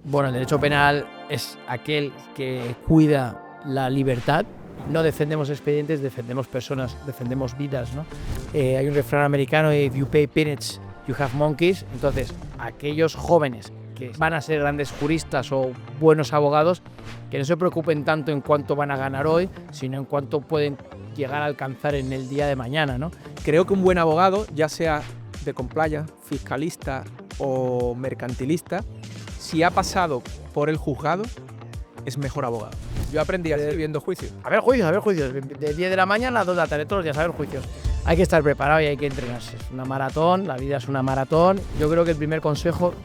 Bueno, el derecho penal es aquel que cuida la libertad. No defendemos expedientes, defendemos personas, defendemos vidas, ¿no? Hay un refrán americano: if you pay peanuts, you have monkeys. Entonces, aquellos jóvenes que van a ser grandes juristas o buenos abogados, que no se preocupen tanto en cuánto van a ganar hoy, sino en cuánto pueden llegar a alcanzar en el día de mañana, ¿no? Creo que un buen abogado, ya sea de compliance, fiscalista o mercantilista, si ha pasado por el juzgado, es mejor abogado. Yo aprendí así viendo juicios. A ver juicios. De 10 de la mañana a 2 de la tarde, todos los días a ver juicios. Hay que estar preparado y hay que entrenarse. Es una maratón, la vida es una maratón. Yo creo que el primer consejo,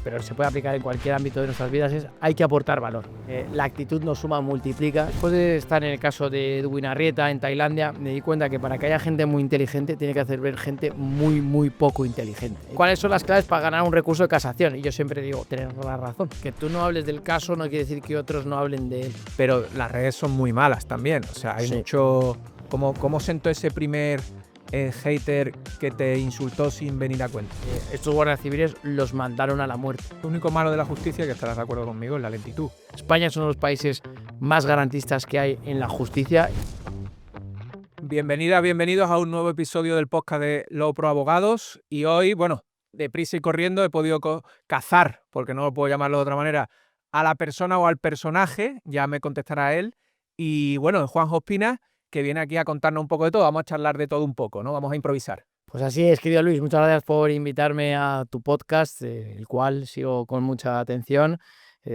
pero se puede aplicar en cualquier ámbito de nuestras vidas, es: hay que aportar valor. La actitud no suma, multiplica. Después de estar en el caso de Edwin Arrieta en Tailandia, me di cuenta que para que haya gente muy inteligente, tiene que hacer ver gente muy poco inteligente. ¿Cuáles son las claves para ganar un recurso de casación? Y yo siempre digo, tener la razón. Que tú no hables del caso no quiere decir que otros no hablen de él. Pero las redes son muy malas también. O sea, hay mucho... ¿Cómo sentó ese primer hater que te insultó sin venir a cuenta? Estos guardias civiles los mandaron a la muerte. Lo único malo de la justicia, que estarás de acuerdo conmigo, es la lentitud. España es uno de los países más garantistas que hay en la justicia. Bienvenidos a un nuevo episodio del podcast de Law Pro Abogados. Y hoy, bueno, deprisa y corriendo he podido cazar, porque no lo puedo llamarlo de otra manera, a la persona o al personaje, ya me contestará él. Y bueno, Juanjo Espina, que viene aquí a contarnos un poco de todo. Vamos a charlar de todo un poco, ¿no? Vamos a improvisar. Pues así es, querido Luis, muchas gracias por invitarme a tu podcast, el cual sigo con mucha atención.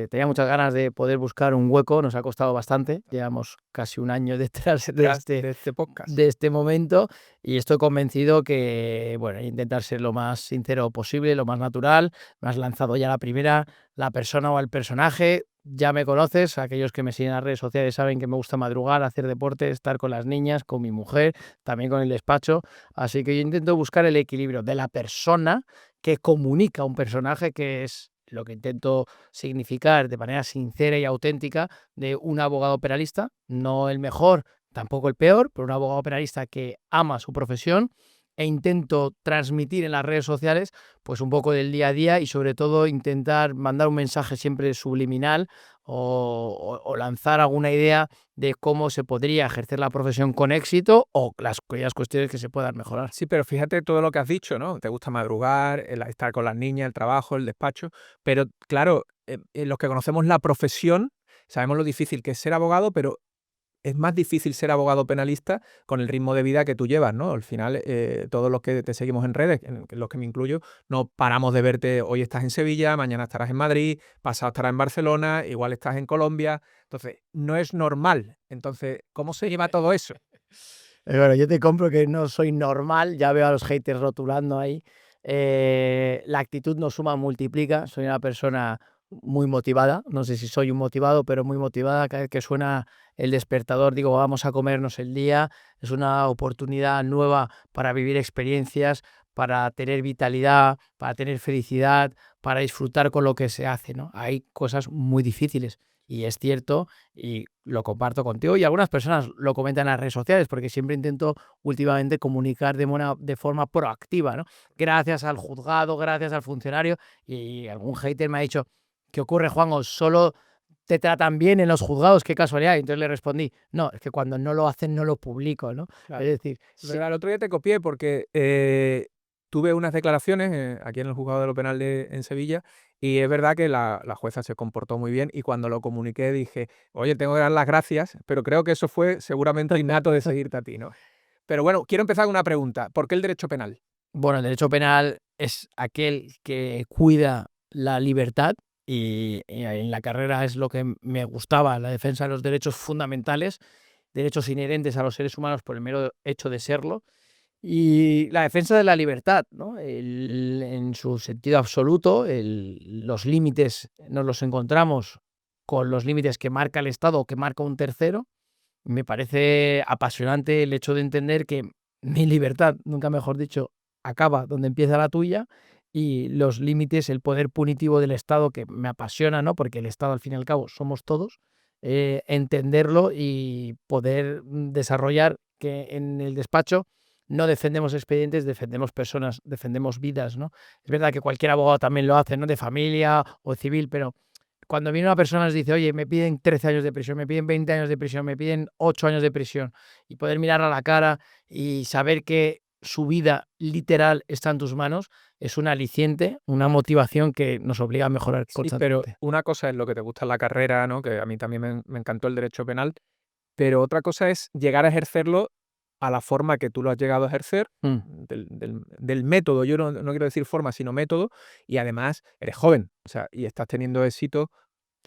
Tenía muchas ganas de poder buscar un hueco, nos ha costado bastante, llevamos casi un año detrás de este podcast, de este momento, y estoy convencido que, bueno, intentar ser lo más sincero posible, lo más natural. Me has lanzado ya la primera, la persona o el personaje. Ya me conoces, aquellos que me siguen en las redes sociales saben que me gusta madrugar, hacer deporte, estar con las niñas, con mi mujer, también con el despacho. Así que yo intento buscar el equilibrio de la persona que comunica un personaje, que es lo que intento significar de manera sincera y auténtica, de un abogado penalista, no el mejor, tampoco el peor, pero un abogado penalista que ama su profesión. E intento transmitir en las redes sociales pues un poco del día a día, y sobre todo intentar mandar un mensaje siempre subliminal o lanzar alguna idea de cómo se podría ejercer la profesión con éxito, o aquellas cuestiones que se puedan mejorar. Sí, pero fíjate todo lo que has dicho, ¿no? Te gusta madrugar, estar con las niñas, el trabajo, el despacho, pero claro, los que conocemos la profesión sabemos lo difícil que es ser abogado, pero es más difícil ser abogado penalista con el ritmo de vida que tú llevas, ¿no? Al final, todos los que te seguimos en redes, en los que me incluyo, no paramos de verte. Hoy estás en Sevilla, mañana estarás en Madrid, pasado estarás en Barcelona, igual estás en Colombia. Entonces, no es normal. Entonces, ¿cómo se lleva todo eso? Bueno, yo te compro que no soy normal, ya veo a los haters rotulando ahí. La actitud no suma, multiplica. Soy una persona muy motivada, no sé si soy un motivado, pero muy motivada. Cada vez que suena el despertador digo, vamos a comernos el día. Es una oportunidad nueva para vivir experiencias, para tener vitalidad, para tener felicidad, para disfrutar con lo que se hace, ¿no? Hay cosas muy difíciles, y es cierto, y lo comparto contigo, y algunas personas lo comentan en las redes sociales, porque siempre intento últimamente comunicar de forma proactiva, ¿no? Gracias al juzgado, gracias al funcionario. Y algún hater me ha dicho: ¿qué ocurre, Juanjo? ¿Solo te tratan bien en los juzgados? ¡Qué casualidad! Y entonces le respondí: no, es que cuando no lo hacen no lo publico, ¿no? Claro. Es decir, El otro día te copié porque tuve unas declaraciones aquí en el juzgado de lo penal en Sevilla, y es verdad que la jueza se comportó muy bien, y cuando lo comuniqué dije, oye, tengo que dar las gracias, pero creo que eso fue seguramente innato de seguirte a ti, ¿no? Pero bueno, quiero empezar con una pregunta. ¿Por qué el derecho penal? bueno, el derecho penal es aquel que cuida la libertad, y en la carrera es lo que me gustaba: la defensa de los derechos fundamentales, derechos inherentes a los seres humanos por el mero hecho de serlo, y la defensa de la libertad, ¿no? En su sentido absoluto. Los límites nos los encontramos con los límites que marca el Estado o que marca un tercero. Me parece apasionante el hecho de entender que mi libertad, nunca mejor dicho, acaba donde empieza la tuya, y los límites, el poder punitivo del Estado, que me apasiona, ¿no? Porque el Estado, al fin y al cabo, somos todos. Entenderlo y poder desarrollar que en el despacho no defendemos expedientes, defendemos personas, defendemos vidas, ¿no? Es verdad que cualquier abogado también lo hace, ¿no? De familia o civil, pero cuando viene una persona nos dice, oye, me piden 13 años de prisión, me piden 20 años de prisión, me piden 8 años de prisión, y poder mirar a la cara y saber que su vida literal está en tus manos, es un aliciente, una motivación que nos obliga a mejorar Sí, pero constantemente. una cosa es lo que te gusta en la carrera, ¿no? Que a mí también me encantó el derecho penal, pero otra cosa es llegar a ejercerlo a la forma que tú lo has llegado a ejercer, Mm. del método. Yo no quiero decir forma, sino método, y además eres joven, o sea, y estás teniendo éxito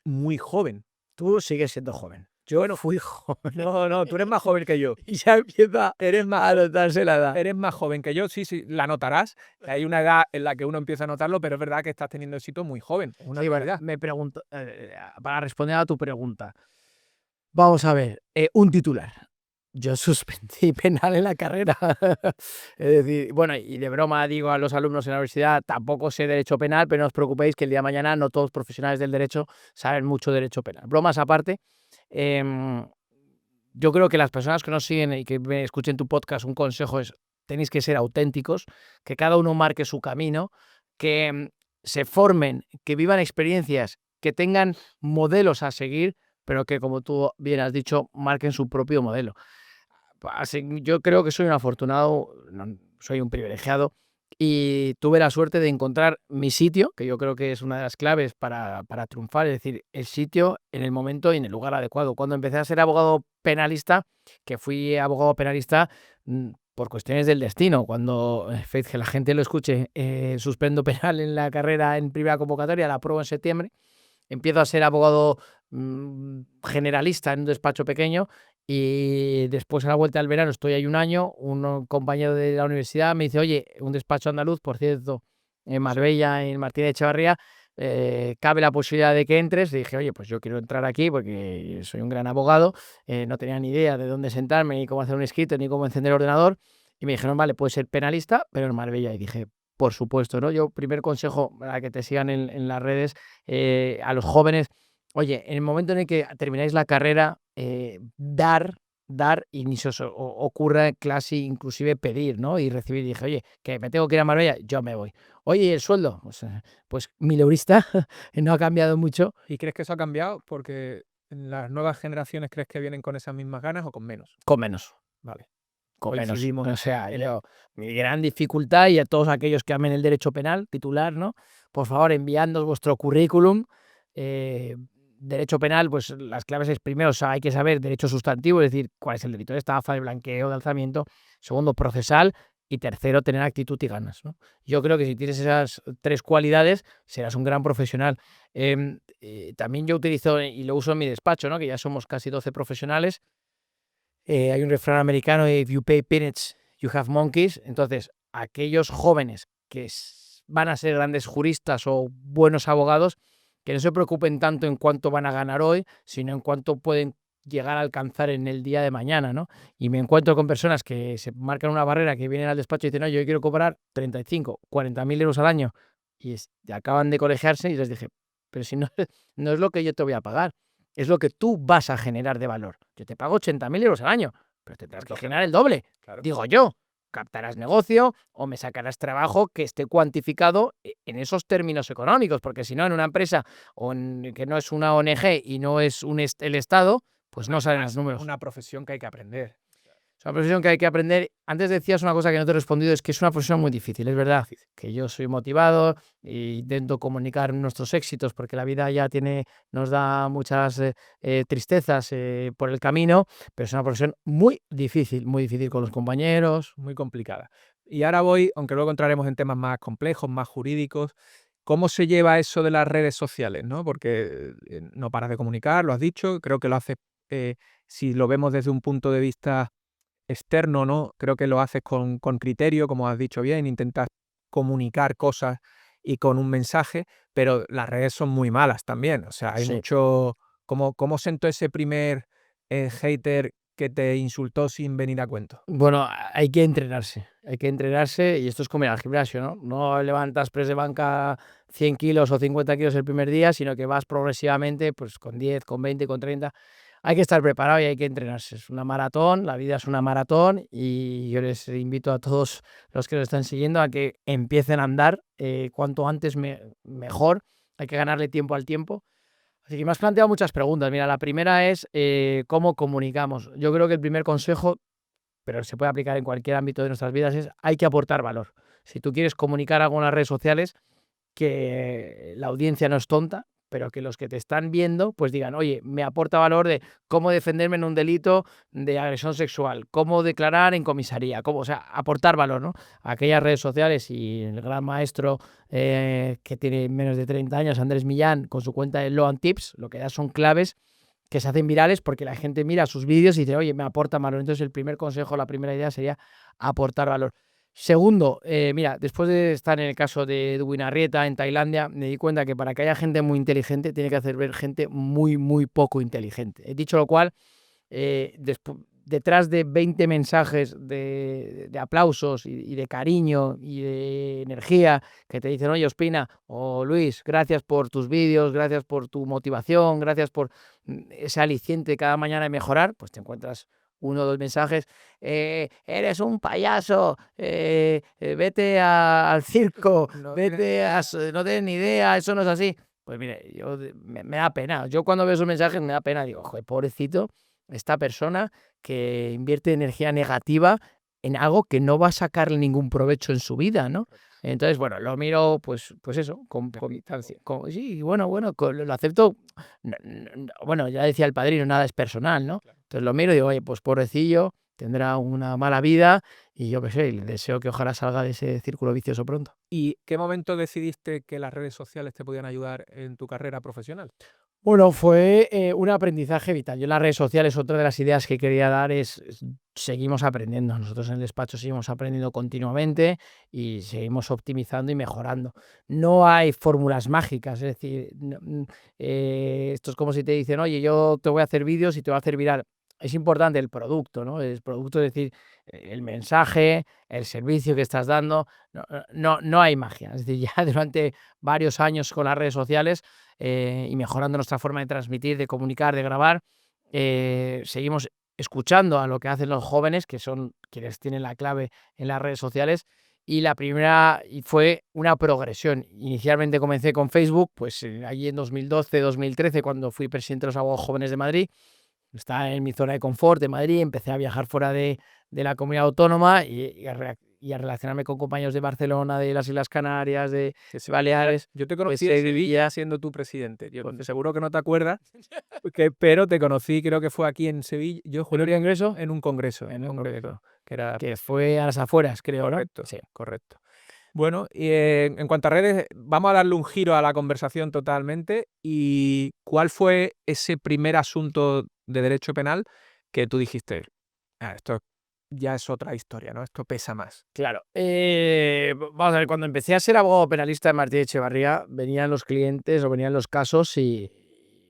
muy joven. Tú sigues siendo joven. Yo no fui joven. No, tú eres más joven que yo. Y ya empieza Eres más, a notarse la edad. eres más joven que yo, sí, la notarás. Hay una edad en la que uno empieza a notarlo, pero es verdad que estás teniendo éxito muy joven. Es una Sí, bueno, realidad. me pregunto, para responder a tu pregunta, vamos a ver, un titular. Yo suspendí penal en la carrera. Es decir, bueno, y de broma digo a los alumnos en la universidad, tampoco sé derecho penal, pero no os preocupéis que el día de mañana no todos los profesionales del derecho saben mucho derecho penal. Bromas aparte, yo creo que las personas que nos siguen y que me escuchen tu podcast, un consejo es, tenéis que ser auténticos, que cada uno marque su camino, que se formen, que vivan experiencias, que tengan modelos a seguir, pero que, como tú bien has dicho, marquen su propio modelo. Así, yo creo que soy un afortunado, soy un privilegiado y tuve la suerte de encontrar mi sitio, que yo creo que es una de las claves para triunfar, es decir, el sitio en el momento y en el lugar adecuado. Cuando empecé a ser abogado penalista, que fui abogado penalista por cuestiones del destino, cuando, que la gente lo escuche, suspendo penal en la carrera en primera convocatoria, la apruebo en septiembre, empiezo a ser abogado generalista en un despacho pequeño y después a la vuelta del verano estoy ahí un año, un compañero de la universidad me dice, oye, un despacho andaluz, por cierto, en Marbella, en Martínez de Echevarría, cabe la posibilidad de que entres. Y dije, oye, pues yo quiero entrar aquí porque soy un gran abogado, no tenía ni idea de dónde sentarme, ni cómo hacer un escrito, ni cómo encender el ordenador. Y me dijeron, vale, puedes ser penalista, pero en Marbella. Y dije, por supuesto, ¿no? Yo, primer consejo para que te sigan en las redes, a los jóvenes, oye, en el momento en el que termináis la carrera, dar y ni se os ocurra casi inclusive pedir, ¿no? Y recibir. Y dije, oye, que me tengo que ir a Marbella, yo me voy. Oye, ¿y el sueldo? Pues 1000 eurista, no ha cambiado mucho. ¿Y crees que eso ha cambiado? Porque en las nuevas generaciones, ¿crees que vienen con esas mismas ganas o con menos? Con menos. Vale. Con menos. Coincidimos O sea, en yo, mi gran dificultad, y a todos aquellos que amen el derecho penal, titular, ¿no? Por favor, enviadnos vuestro currículum. Derecho penal, pues las claves es, primero, hay que saber derecho sustantivo, es decir, cuál es el delito de estafa, de blanqueo, de alzamiento. Segundo, procesal. Y tercero, tener actitud y ganas, ¿no? Yo creo que si tienes esas 3 cualidades, serás un gran profesional. También yo utilizo y lo uso en mi despacho, ¿no? Que ya somos casi 12 profesionales. Hay un refrán americano, if you pay peanuts, you have monkeys. Entonces, aquellos jóvenes que van a ser grandes juristas o buenos abogados, que no se preocupen tanto en cuánto van a ganar hoy, sino en cuánto pueden llegar a alcanzar en el día de mañana, ¿no? Y me encuentro con personas que se marcan una barrera, que vienen al despacho y dicen, no, yo quiero cobrar 35, 40.000 euros al año, y acaban de colegiarse, y les dije, pero si no, no es lo que yo te voy a pagar, es lo que tú vas a generar de valor. Yo te pago 80.000 euros al año, pero tendrás que generar el doble. Claro. Digo yo, captarás negocio o me sacarás trabajo que esté cuantificado en esos términos económicos, porque si no, en una empresa que no es una ONG y no es el Estado, pues no salen los números. Una profesión que hay que aprender. Es una profesión que hay que aprender. Antes decías una cosa que no te he respondido, es que es una profesión muy difícil, es verdad, que yo soy motivado e intento comunicar nuestros éxitos porque la vida ya nos da muchas tristezas por el camino, pero es una profesión muy difícil con los compañeros. Muy complicada. Y ahora voy, aunque luego entraremos en temas más complejos, más jurídicos, ¿cómo se lleva eso de las redes sociales, no? Porque no paras de comunicar, lo has dicho, creo que lo haces, si lo vemos desde un punto de vista externo, ¿no? Creo que lo haces con criterio, como has dicho bien, intentas comunicar cosas y con un mensaje, pero las redes son muy malas también. O sea, hay Sí. mucho. ¿Cómo sentó ese primer hater que te insultó sin venir a cuento? Bueno, hay que entrenarse y esto es como ir al gimnasio, ¿no? No levantas press de banca 100 kilos o 50 kilos el primer día, sino que vas progresivamente, pues con 10, con 20, con 30. Hay que estar preparado y hay que entrenarse. Es una maratón, la vida es una maratón y yo les invito a todos los que nos están siguiendo a que empiecen a andar cuanto antes mejor. Hay que ganarle tiempo al tiempo. Así que me has planteado muchas preguntas. Mira, la primera es cómo comunicamos. Yo creo que el primer consejo, pero se puede aplicar en cualquier ámbito de nuestras vidas, es hay que aportar valor. Si tú quieres comunicar algo en las redes sociales, que la audiencia no es tonta, pero que los que te están viendo pues digan, oye, me aporta valor de cómo defenderme en un delito de agresión sexual, cómo declarar en comisaría, cómo, o sea, aportar valor, ¿no? A aquellas redes sociales. Y el gran maestro que tiene menos de 30 años, Andrés Millán, con su cuenta de Loan Tips, lo que da son claves que se hacen virales porque la gente mira sus vídeos y dice, oye, me aporta valor. Entonces el primer consejo, la primera idea sería aportar valor. Segundo, mira, después de estar en el caso de Edwin Arrieta en Tailandia, me di cuenta que para que haya gente muy inteligente tiene que hacer ver gente muy, muy poco inteligente. He dicho lo cual, detrás de 20 mensajes de aplausos y de cariño y de energía que te dicen, oye, Ospina o Luis, gracias por tus vídeos, gracias por tu motivación, gracias por ese aliciente cada mañana de mejorar, pues te encuentras uno o dos mensajes, eres un payaso, vete al circo, No vete a... no tienes ni idea, eso no es así. Pues mire, me da pena. Yo cuando veo esos mensajes me da pena, digo, joder, pobrecito, esta persona que invierte energía negativa en algo que no va a sacarle ningún provecho en su vida, ¿no? Entonces, bueno, lo miro, pues eso, con distancia. Sí, bueno, lo acepto. Bueno, ya decía el padrino, nada es personal, ¿no? Entonces lo miro y digo, oye, pues pobrecillo, tendrá una mala vida y yo qué sé, le deseo que ojalá salga de ese círculo vicioso pronto. ¿Y qué momento decidiste que las redes sociales te podían ayudar en tu carrera profesional? Bueno, fue un aprendizaje vital. Yo en las redes sociales, otra de las ideas que quería dar es seguimos aprendiendo. Nosotros en el despacho seguimos aprendiendo continuamente y seguimos optimizando y mejorando. No hay fórmulas mágicas, es decir, esto es como si te dicen, oye, yo te voy a hacer vídeos y te voy a hacer viral. Es importante el producto, ¿no? El producto, es decir, el mensaje, el servicio que estás dando. No hay magia. Es decir, ya durante varios años con las redes sociales y mejorando nuestra forma de transmitir, de comunicar, de grabar, seguimos escuchando a lo que hacen los jóvenes, que son quienes tienen la clave en las redes sociales. Y la primera fue una progresión. Inicialmente comencé con Facebook, pues allí en 2012, 2013, cuando fui presidente de los Abogados Jóvenes de Madrid. Estaba en mi zona de confort de Madrid, empecé a viajar fuera de la comunidad autónoma y a relacionarme con compañeros de Barcelona, de las Islas Canarias, de Baleares. Yo te Pues conocí en Sevilla siendo tu presidente. Yo seguro que no te acuerdas, pero te conocí, creo que fue aquí en Sevilla. Yo ¿En un congreso? en un congreso, En un congreso. que era Que fue a las afueras, creo, ¿no? correcto. Sí. Correcto. Bueno, y en cuanto a redes, vamos a darle un giro a la conversación totalmente. ¿Y cuál fue ese primer asunto de derecho penal que tú dijiste, esto ya es otra historia, ¿no? Esto pesa más? Claro. Vamos a ver, cuando empecé a ser abogado penalista de Martí Echevarría, venían los clientes o venían los casos y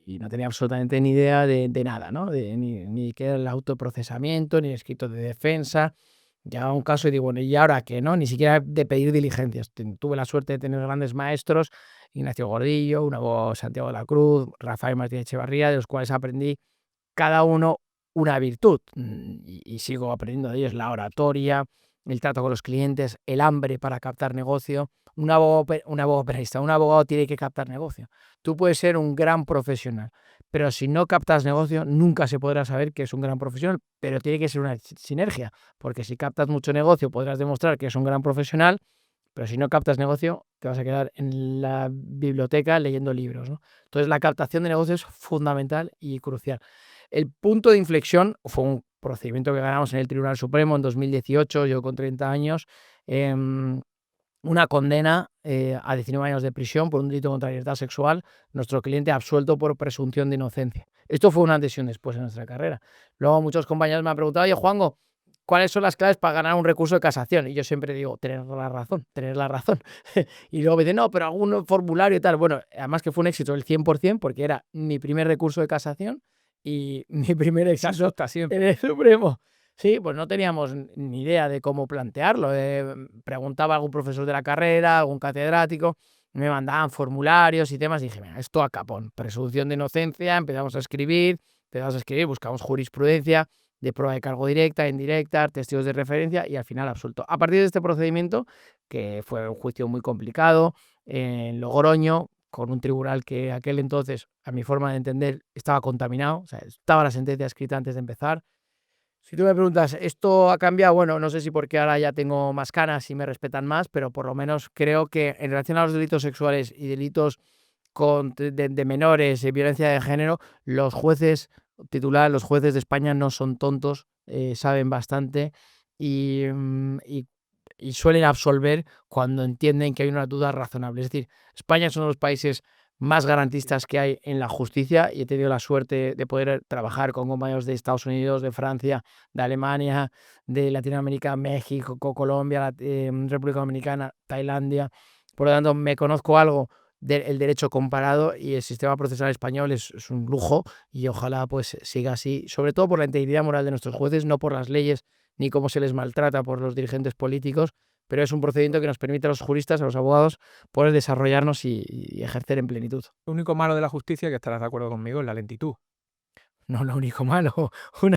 no tenía absolutamente ni idea de nada, ¿no? Ni qué era el autoprocesamiento, ni el escrito de defensa. Llegaba un caso y digo, bueno, ¿y ahora qué, no? Ni siquiera de pedir diligencias. Tuve la suerte de tener grandes maestros, Ignacio Gordillo, un abogado Santiago de la Cruz, Rafael Martí Echevarría, de los cuales aprendí cada uno una virtud, y sigo aprendiendo de ellos: la oratoria, el trato con los clientes, el hambre para captar negocio. Un abogado penalista, un abogado tiene que captar negocio. Tú puedes ser un gran profesional, pero si no captas negocio, nunca se podrá saber que es un gran profesional, pero tiene que ser una sinergia, porque si captas mucho negocio podrás demostrar que es un gran profesional, pero si no captas negocio, te vas a quedar en la biblioteca leyendo libros, ¿no? Entonces, la captación de negocio es fundamental y crucial. El punto de inflexión fue un procedimiento que ganamos en el Tribunal Supremo en 2018, yo con 30 años, una condena a 19 años de prisión por un delito contra la libertad sexual, nuestro cliente absuelto por presunción de inocencia. Esto fue una antes y un después en nuestra carrera. Luego muchos compañeros me han preguntado, oye, Juanjo, ¿cuáles son las claves para ganar un recurso de casación? Y yo siempre digo, tener la razón, tener la razón. Y luego me dicen, no, pero algún formulario y tal. Bueno, además que fue un éxito del 100%, porque era mi primer recurso de casación y mi primer éxito en el Supremo. Sí, pues no teníamos ni idea de cómo plantearlo. Preguntaba a algún profesor de la carrera, algún catedrático, me mandaban formularios y temas, y dije, mira, esto a capón, presunción de inocencia, empezamos a escribir, buscamos jurisprudencia de prueba de cargo directa, indirecta, testigos de referencia y al final absuelto. A partir de este procedimiento, que fue un juicio muy complicado, en Logroño, con un tribunal que aquel entonces, a mi forma de entender, estaba contaminado, o sea, estaba la sentencia escrita antes de empezar. Si tú me preguntas, ¿esto ha cambiado? Bueno, no sé si porque ahora ya tengo más canas y me respetan más, pero por lo menos creo que en relación a los delitos sexuales y delitos de menores y violencia de género, los jueces los jueces de España no son tontos, saben bastante y, y suelen absolver cuando entienden que hay una duda razonable. Es decir, España es uno de los países más garantistas que hay en la justicia y he tenido la suerte de poder trabajar con compañeros de Estados Unidos, de Francia, de Alemania, de Latinoamérica, México, Colombia, República Dominicana, Tailandia. Por lo tanto, me conozco algo del derecho comparado y el sistema procesal español es un lujo y ojalá pues siga así, sobre todo por la integridad moral de nuestros jueces, no por las leyes ni cómo se les maltrata por los dirigentes políticos, pero es un procedimiento que nos permite a los juristas, a los abogados, poder desarrollarnos y ejercer en plenitud. Lo único malo de la justicia, que estarás de acuerdo conmigo, es la lentitud. No lo único malo, una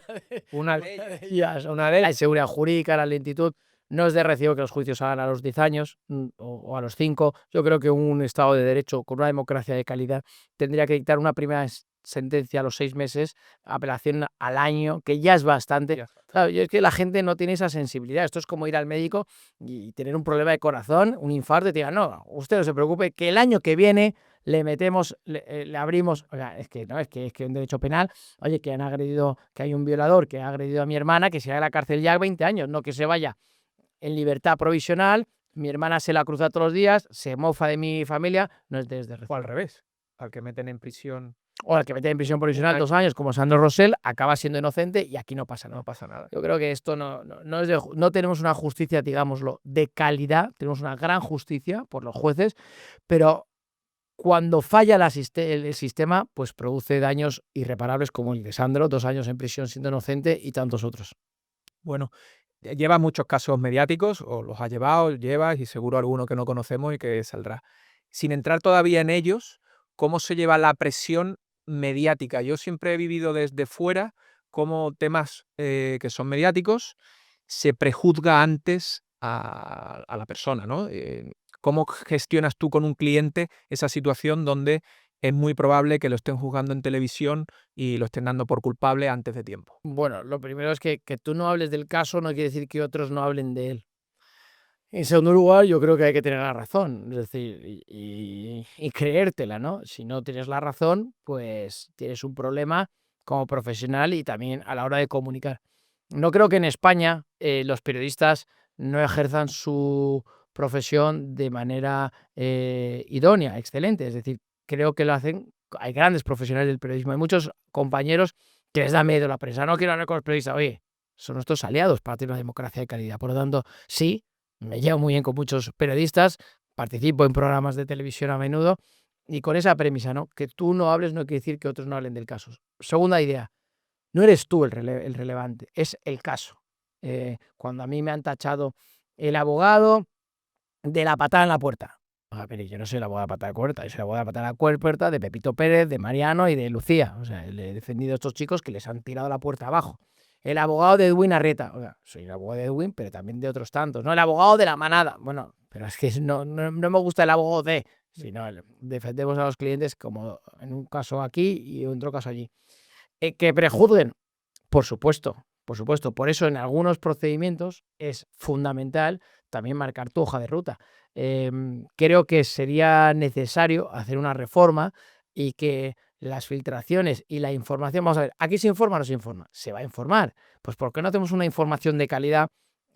Una de ellas, una de la inseguridad jurídica, la lentitud. No es de recibo que los juicios hagan a los 10 años o a los 5. Yo creo que un Estado de Derecho con una democracia de calidad tendría que dictar una primera sentencia a los 6 meses, apelación al año, que ya es bastante. Ya. Claro, y es que la gente no tiene esa sensibilidad. Esto es como ir al médico y tener un problema de corazón, un infarto, y te digan, no, usted no se preocupe, que el año que viene le metemos, le abrimos. O sea, es que no, es que en derecho penal, oye, que han agredido, que hay un violador que ha agredido a mi hermana, que se vaya a la cárcel ya 20 años, no que se vaya en libertad provisional, mi hermana se la cruza todos los días, se mofa de mi familia, no es desde O al revés, al que meten en prisión o al que mete en prisión provisional año. 2 años, como Sandro Rosell, acaba siendo inocente y aquí no pasa nada. no pasa nada. Yo creo que esto no es no tenemos una justicia, digámoslo, de calidad, tenemos una gran justicia por los jueces, pero cuando falla el sistema, pues produce daños irreparables como el de Sandro, 2 años en prisión siendo inocente y tantos otros. Bueno, llevas muchos casos mediáticos, o los has llevado, llevas, y seguro alguno que no conocemos y que saldrá. Sin entrar todavía en ellos, ¿cómo se lleva la presión mediática? Yo siempre he vivido desde fuera cómo temas que son mediáticos se prejuzga antes a la persona, ¿no? ¿Cómo gestionas tú con un cliente esa situación donde es muy probable que lo estén juzgando en televisión y lo estén dando por culpable antes de tiempo? Bueno, lo primero es que tú no hables del caso no quiere decir que otros no hablen de él. En segundo lugar, yo creo que hay que tener la razón, es decir, y creértela, ¿no? Si no tienes la razón, pues tienes un problema como profesional y también a la hora de comunicar. No creo que en España los periodistas no ejerzan su profesión de manera idónea, excelente. Es decir, creo que lo hacen. Hay grandes profesionales del periodismo. Hay muchos compañeros que les da miedo la prensa. No quiero hablar con los periodistas. Oye, son nuestros aliados para tener una democracia de calidad. Por lo tanto, sí, me llevo muy bien con muchos periodistas, participo en programas de televisión a menudo y con esa premisa, ¿no? Que tú no hables no quiere decir que otros no hablen del caso. Segunda idea, no eres tú el relevante, es el caso. Cuando a mí me han tachado el abogado de la patada en la puerta. Pero yo no soy el abogado de la patada en la puerta, yo soy el abogado de la patada en la puerta de Pepito Pérez, de Mariano y de Lucía. O sea, le he defendido a estos chicos que les han tirado la puerta abajo. El abogado de Edwin Arrieta. O sea, soy el abogado de Edwin, pero también de otros tantos. No, el abogado de la manada. Bueno, pero es que no me gusta el abogado de, sino defendemos a los clientes como en un caso aquí y en otro caso allí. Que prejuzguen, por supuesto, por supuesto. Por eso en algunos procedimientos es fundamental también marcar tu hoja de ruta. Creo que sería necesario hacer una reforma y que las filtraciones y la información, vamos a ver, ¿aquí se informa o no se informa? Se va a informar. Pues ¿por qué no hacemos una información de calidad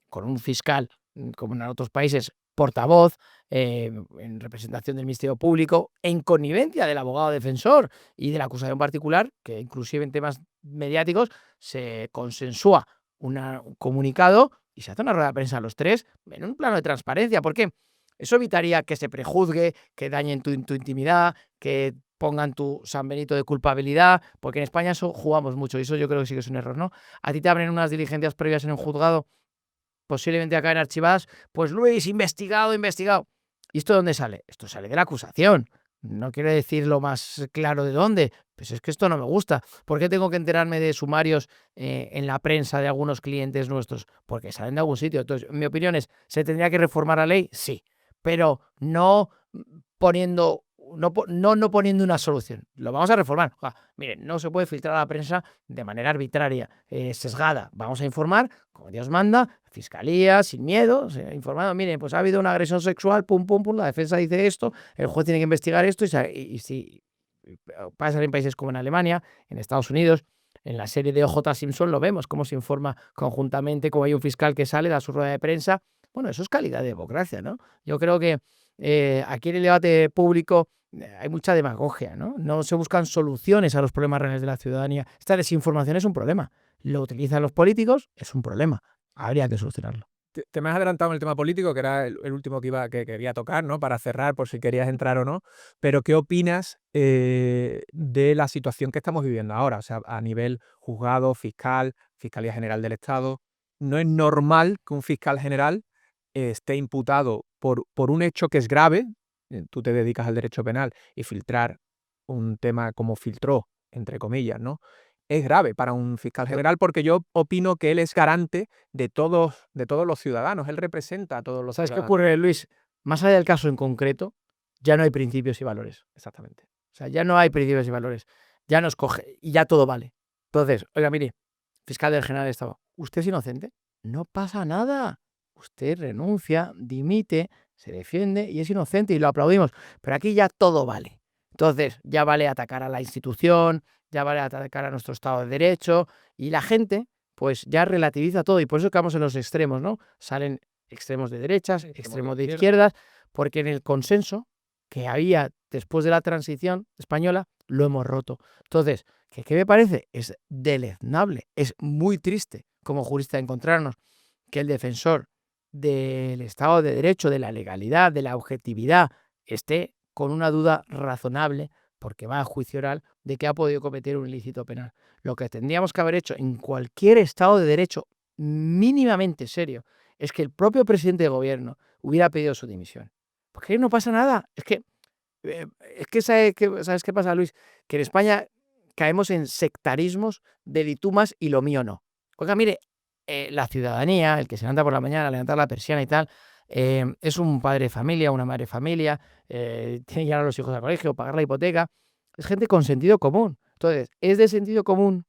con un fiscal, como en otros países, portavoz, en representación del Ministerio Público, en connivencia del abogado defensor y de la acusación particular, que inclusive en temas mediáticos se consensúa un comunicado y se hace una rueda de prensa a los tres en un plano de transparencia? ¿Por qué? Eso evitaría que se prejuzgue, que dañen tu intimidad, que pongan tu San Benito de culpabilidad, porque en España eso jugamos mucho y eso yo creo que sí que es un error, ¿no? A ti te abren unas diligencias previas en un juzgado, posiblemente acaben archivadas, pues Luis, investigado. ¿Y esto de dónde sale? Esto sale de la acusación. No quiero decir lo más claro de dónde. Pues es que esto no me gusta. ¿Por qué tengo que enterarme de sumarios en la prensa de algunos clientes nuestros? Porque salen de algún sitio. Entonces, mi opinión es, ¿se tendría que reformar la ley? Sí. Pero no poniendo no poniendo una solución. Lo vamos a reformar. Miren, no se puede filtrar a la prensa de manera arbitraria, sesgada. Vamos a informar, como Dios manda, fiscalía, sin miedo, informando. Miren, pues ha habido una agresión sexual, pum, pum, pum, la defensa dice esto, el juez tiene que investigar esto, y si pasa en países como en Alemania, en Estados Unidos, en la serie de OJ Simpson lo vemos, cómo se informa conjuntamente, cómo hay un fiscal que sale, da su rueda de prensa. Bueno, eso es calidad de democracia, ¿no? Yo creo que aquí en el debate público hay mucha demagogia, ¿no? No se buscan soluciones a los problemas reales de la ciudadanía. Esta desinformación es un problema. Lo utilizan los políticos, es un problema. Habría que solucionarlo. Te me has adelantado en el tema político, que era el último que quería tocar, ¿no? Para cerrar, por si querías entrar o no. Pero, ¿qué opinas de la situación que estamos viviendo ahora? O sea, a nivel juzgado, fiscal, Fiscalía General del Estado. No es normal que un fiscal general esté imputado por un hecho que es grave. Tú te dedicas al derecho penal y filtrar un tema como filtró, entre comillas, ¿no? Es grave para un fiscal general, porque yo opino que él es garante de todos los ciudadanos. Él representa a todos los ¿Sabes qué ciudadanos. ocurre, Luis? Más allá del caso en concreto, ya no hay principios y valores. Exactamente. O sea, ya no hay principios y valores. Ya nos coge y ya todo vale. Entonces, oiga, mire, fiscal del General del Estado, ¿usted es inocente? No pasa nada. Usted renuncia, dimite, se defiende y es inocente y lo aplaudimos. Pero aquí ya todo vale. Entonces, ya vale atacar a la institución, ya vale atacar a nuestro Estado de Derecho, y la gente pues ya relativiza todo, y por eso quedamos en los extremos, ¿no? Salen extremos de derechas, extremos de izquierdas, porque en el consenso que había después de la transición española lo hemos roto. Entonces, ¿qué me parece? Es deleznable, es muy triste como jurista encontrarnos que el defensor del Estado de Derecho, de la legalidad, de la objetividad, esté con una duda razonable, porque va a juicio oral, de que ha podido cometer un ilícito penal. Lo que tendríamos que haber hecho en cualquier Estado de Derecho mínimamente serio es que el propio presidente de gobierno hubiera pedido su dimisión. Porque no pasa nada. Es que ¿sabes qué pasa, Luis? Que en España caemos en sectarismos de tú más y lo mío no. Oiga, mire, la ciudadanía, el que se levanta por la mañana a levantar la persiana y tal, es un padre de familia, una madre de familia, tiene que llevar a los hijos al colegio, pagar la hipoteca. Es gente con sentido común. Entonces, ¿es de sentido común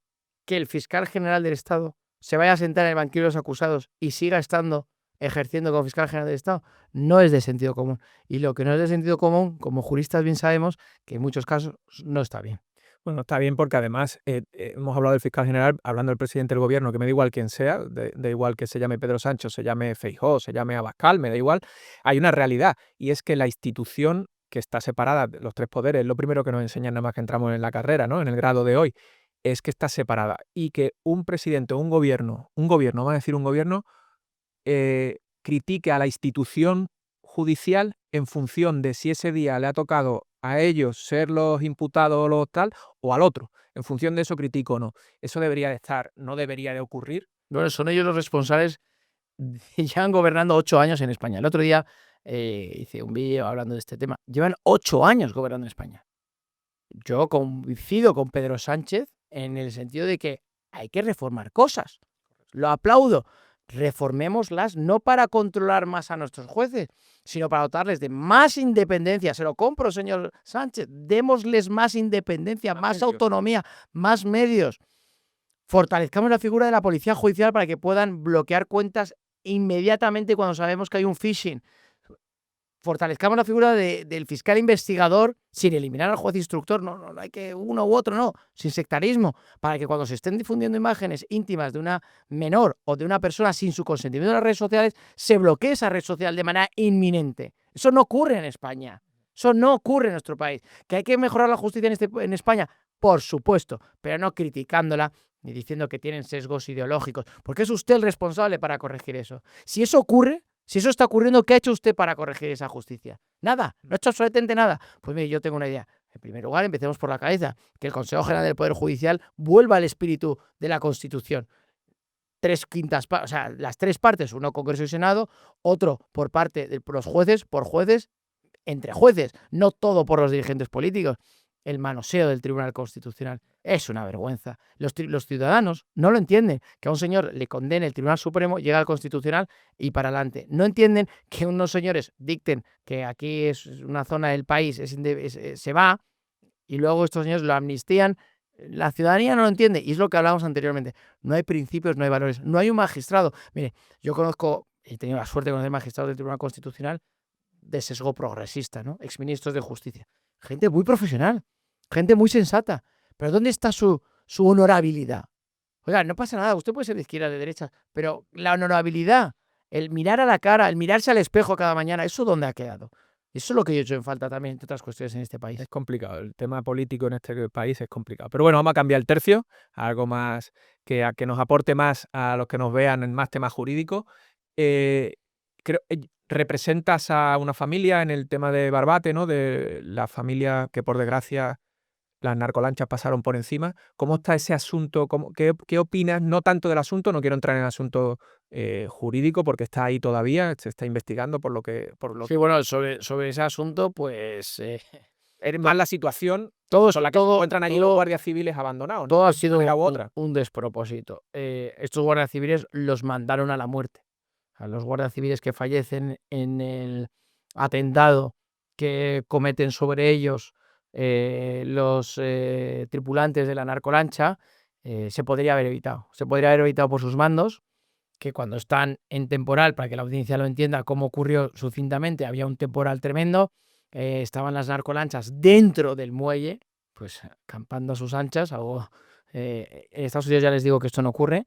que el fiscal general del Estado se vaya a sentar en el banquillo de los acusados y siga estando ejerciendo como fiscal general del Estado? No es de sentido común. Y lo que no es de sentido común, como juristas bien sabemos, que en muchos casos no está bien. Bueno, está bien, porque además hemos hablado del fiscal general, hablando del presidente del gobierno, que me da igual quién sea, da igual que se llame Pedro Sánchez, se llame Feijóo, se llame Abascal, me da igual. Hay una realidad, y es que la institución que está separada de los tres poderes, lo primero que nos enseñan nada más que entramos en la carrera, ¿no? En el grado de hoy, es que está separada, y que un presidente o un gobierno, vamos a decir un gobierno, critique a la institución judicial en función de si ese día le ha tocado a ellos ser los imputados o los tal, o al otro. En función de eso critico o no. Eso debería de estar, no debería de ocurrir. Bueno, son ellos los responsables. Llevan gobernando 8 años en España. El otro día hice un vídeo hablando de este tema. Llevan 8 años gobernando en España. Yo coincido con Pedro Sánchez en el sentido de que hay que reformar cosas. Lo aplaudo. Reformémoslas no para controlar más a nuestros jueces, sino para dotarles de más independencia. Se lo compro, señor Sánchez. Démosles más independencia, más medios. autonomía, más medios. Fortalezcamos la figura de la policía judicial para que puedan bloquear cuentas inmediatamente cuando sabemos que hay un phishing. Fortalezcamos la figura del fiscal investigador sin eliminar al juez instructor. No hay que uno u otro, no, sin sectarismo, para que cuando se estén difundiendo imágenes íntimas de una menor o de una persona sin su consentimiento en las redes sociales, se bloquee esa red social de manera inminente. Eso no ocurre en España. Eso no ocurre en nuestro país. ¿Que hay que mejorar la justicia en España? Por supuesto, pero no criticándola ni diciendo que tienen sesgos ideológicos, porque es usted el responsable para corregir eso. Si eso ocurre, si eso está ocurriendo, ¿qué ha hecho usted para corregir esa justicia? Nada, no ha hecho absolutamente nada. Pues mire, yo tengo una idea. En primer lugar, empecemos por la cabeza, que el Consejo General del Poder Judicial vuelva al espíritu de la Constitución. 3/5, o sea, las 3 partes, uno Congreso y Senado, otro por parte de los jueces, por jueces, entre jueces, no todo por los dirigentes políticos. el manoseo del Tribunal Constitucional. Es una vergüenza. Los ciudadanos no lo entienden, que a un señor le condene el Tribunal Supremo, llega al Constitucional y para adelante. No entienden que unos señores dicten que aquí es una zona del país, se va, y luego estos señores lo amnistían. La ciudadanía no lo entiende, y es lo que hablábamos anteriormente. No hay principios, no hay valores, no hay un magistrado. Mire, yo conozco, he tenido la suerte de conocer magistrados del Tribunal Constitucional de sesgo progresista, ¿no? Exministros de justicia. Gente muy profesional, gente muy sensata. Pero ¿dónde está su honorabilidad? Oiga, no pasa nada, usted puede ser de izquierda, de derecha, pero la honorabilidad, el mirar a la cara, el mirarse al espejo cada mañana, ¿eso dónde ha quedado? Eso es lo que yo he hecho en falta también, entre otras cuestiones, en este país. Es complicado, el tema político en este país es complicado. Pero bueno, vamos a cambiar el tercio, a algo más que nos aporte más a los que nos vean en más temas jurídicos. Representas a una familia en el tema de Barbate, ¿no? De la familia que, por desgracia, las narcolanchas pasaron por encima. ¿Cómo está ese asunto? ¿Qué opinas? No tanto del asunto, no quiero entrar en el asunto jurídico porque está ahí todavía, se está investigando por lo que... Sí, bueno, sobre ese asunto, pues Es más la situación todo con la que se encuentran allí los guardias civiles abandonados, ¿no? todo ha De una sido manera u otra. un despropósito. Estos guardias civiles los mandaron a la muerte. A los guardias civiles que fallecen en el atentado que cometen sobre ellos los tripulantes de la narcolancha, se podría haber evitado. Se podría haber evitado por sus mandos, que cuando están en temporal, para que la audiencia lo entienda cómo ocurrió sucintamente, había un temporal tremendo, estaban las narcolanchas dentro del muelle, pues campando a sus anchas, algo... en Estados Unidos ya les digo que esto no ocurre.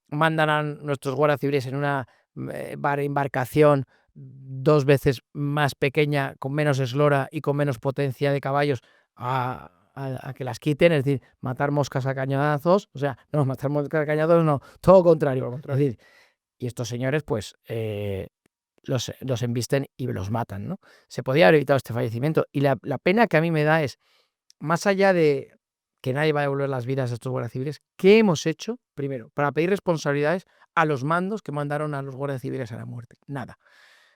Mandan a nuestros guardias civiles en una embarcación 2 veces más pequeña, con menos eslora y con menos potencia de caballos, a que las quiten, es decir, matar moscas a cañonazos, o sea, no, matar moscas a cañonazos no, todo contrario. Es decir, y estos señores, pues, los embisten y los matan, ¿no? Se podía haber evitado este fallecimiento, y la pena que a mí me da es, más allá de que nadie va a devolver las vidas a estos guardias civiles, ¿qué hemos hecho, primero, para pedir responsabilidades a los mandos que mandaron a los guardias civiles a la muerte? Nada,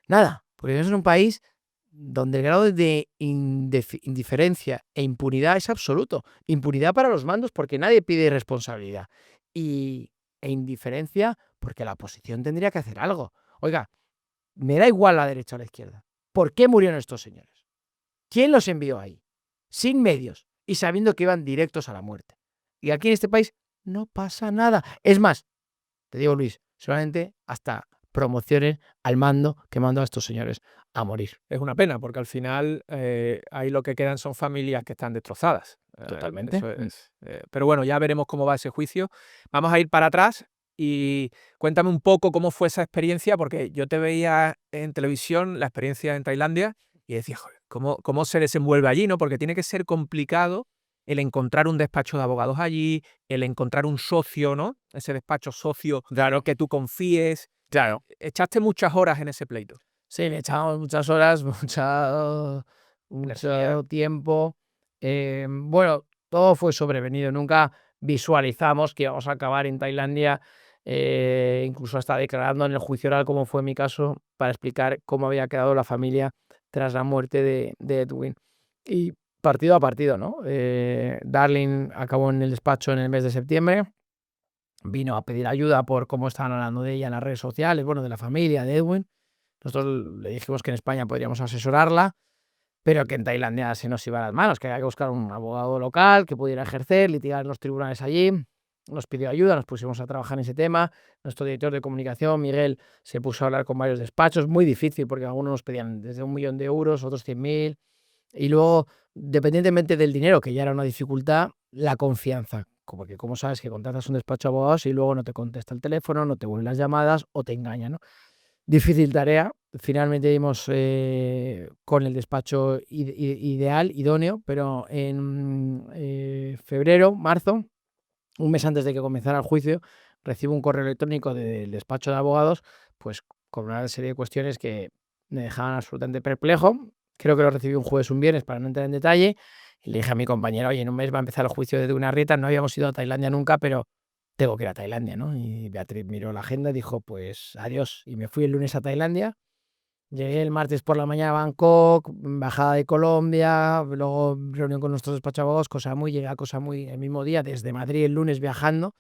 nada, porque vivimos en un país donde el grado de indiferencia e impunidad es absoluto. Impunidad para los mandos porque nadie pide responsabilidad, e indiferencia porque la oposición tendría que hacer algo. Oiga, me da igual la derecha o la izquierda. ¿Por qué murieron estos señores? ¿Quién los envió ahí? Sin medios y sabiendo que iban directos a la muerte. Y aquí en este país no pasa nada. Es más, te digo, Luis, solamente hasta promocionen al mando que mandó a estos señores a morir. Es una pena, porque al final ahí lo que quedan son familias que están destrozadas. Totalmente. Eso es. Pero bueno, ya veremos cómo va ese juicio. Vamos a ir para atrás y cuéntame un poco cómo fue esa experiencia, porque yo te veía en televisión la experiencia en Tailandia y decía, joder, ¿cómo se desenvuelve allí, ¿no? Porque tiene que ser complicado el encontrar un despacho de abogados allí, el encontrar un socio, ¿no? Ese despacho socio que tú confíes. Claro. Echaste muchas horas en ese pleito. Sí, le echamos muchas horas, mucho Energía. tiempo. Bueno, todo fue sobrevenido. Nunca visualizamos que íbamos a acabar en Tailandia, incluso hasta declarando en el juicio oral, como fue mi caso, para explicar cómo había quedado la familia tras la muerte de Edwin. Y partido a partido, ¿no? Darling acabó en el despacho en el mes de septiembre. Vino a pedir ayuda por cómo estaban hablando de ella en las redes sociales, bueno, de la familia de Edwin. Nosotros le dijimos que en España podríamos asesorarla, pero que en Tailandia se nos iba a las manos, que había que buscar un abogado local que pudiera ejercer, litigar en los tribunales allí. Nos pidió ayuda, nos pusimos a trabajar en ese tema. Nuestro director de comunicación, Miguel, se puso a hablar con varios despachos. Muy difícil, porque algunos nos pedían desde 1 millón de euros, otros 100.000. Y luego, dependientemente del dinero, que ya era una dificultad, la confianza. Porque como sabes que contratas un despacho de abogados y luego no te contesta el teléfono, no te vuelven las llamadas o te engañan, ¿no? Difícil tarea. Finalmente dimos con el despacho ideal, idóneo, pero en febrero, marzo, un mes antes de que comenzara el juicio, recibo un correo electrónico del despacho de abogados, pues con una serie de cuestiones que me dejaban absolutamente perplejo. Creo que lo recibí un jueves, un viernes, para no entrar en detalle. Y le dije a mi compañera, oye, en un mes va a empezar el juicio de Urnieta, no habíamos ido a Tailandia nunca, pero tengo que ir a Tailandia, ¿no? Y Beatriz miró la agenda y dijo, pues adiós. Y me fui el lunes a Tailandia Llegué el martes por la mañana a Bangkok, bajada de Colombia, luego reunión con nuestros despachos, Koh Samui, llegué a Koh Samui el mismo día, desde Madrid el lunes viajando,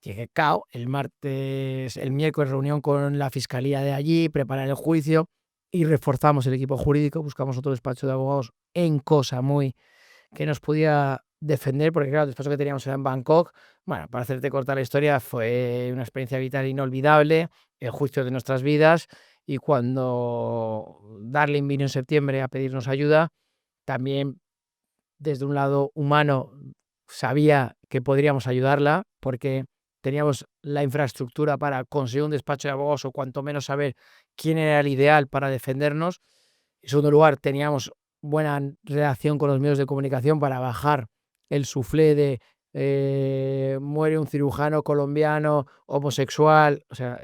llegué cao, el miércoles reunión con la fiscalía de allí, preparar el juicio y reforzamos el equipo jurídico, buscamos otro despacho de abogados en Koh Samui que nos pudiera defender, porque claro, el despacho que teníamos era en Bangkok. Bueno, para hacerte corta la historia, fue una experiencia vital inolvidable, el juicio de nuestras vidas, y cuando Darling vino en septiembre a pedirnos ayuda, también desde un lado humano sabía que podríamos ayudarla, porque teníamos la infraestructura para conseguir un despacho de abogados o cuanto menos saber quién era el ideal para defendernos. En segundo lugar, teníamos buena relación con los medios de comunicación para bajar el suflé de muere un cirujano colombiano homosexual, o sea,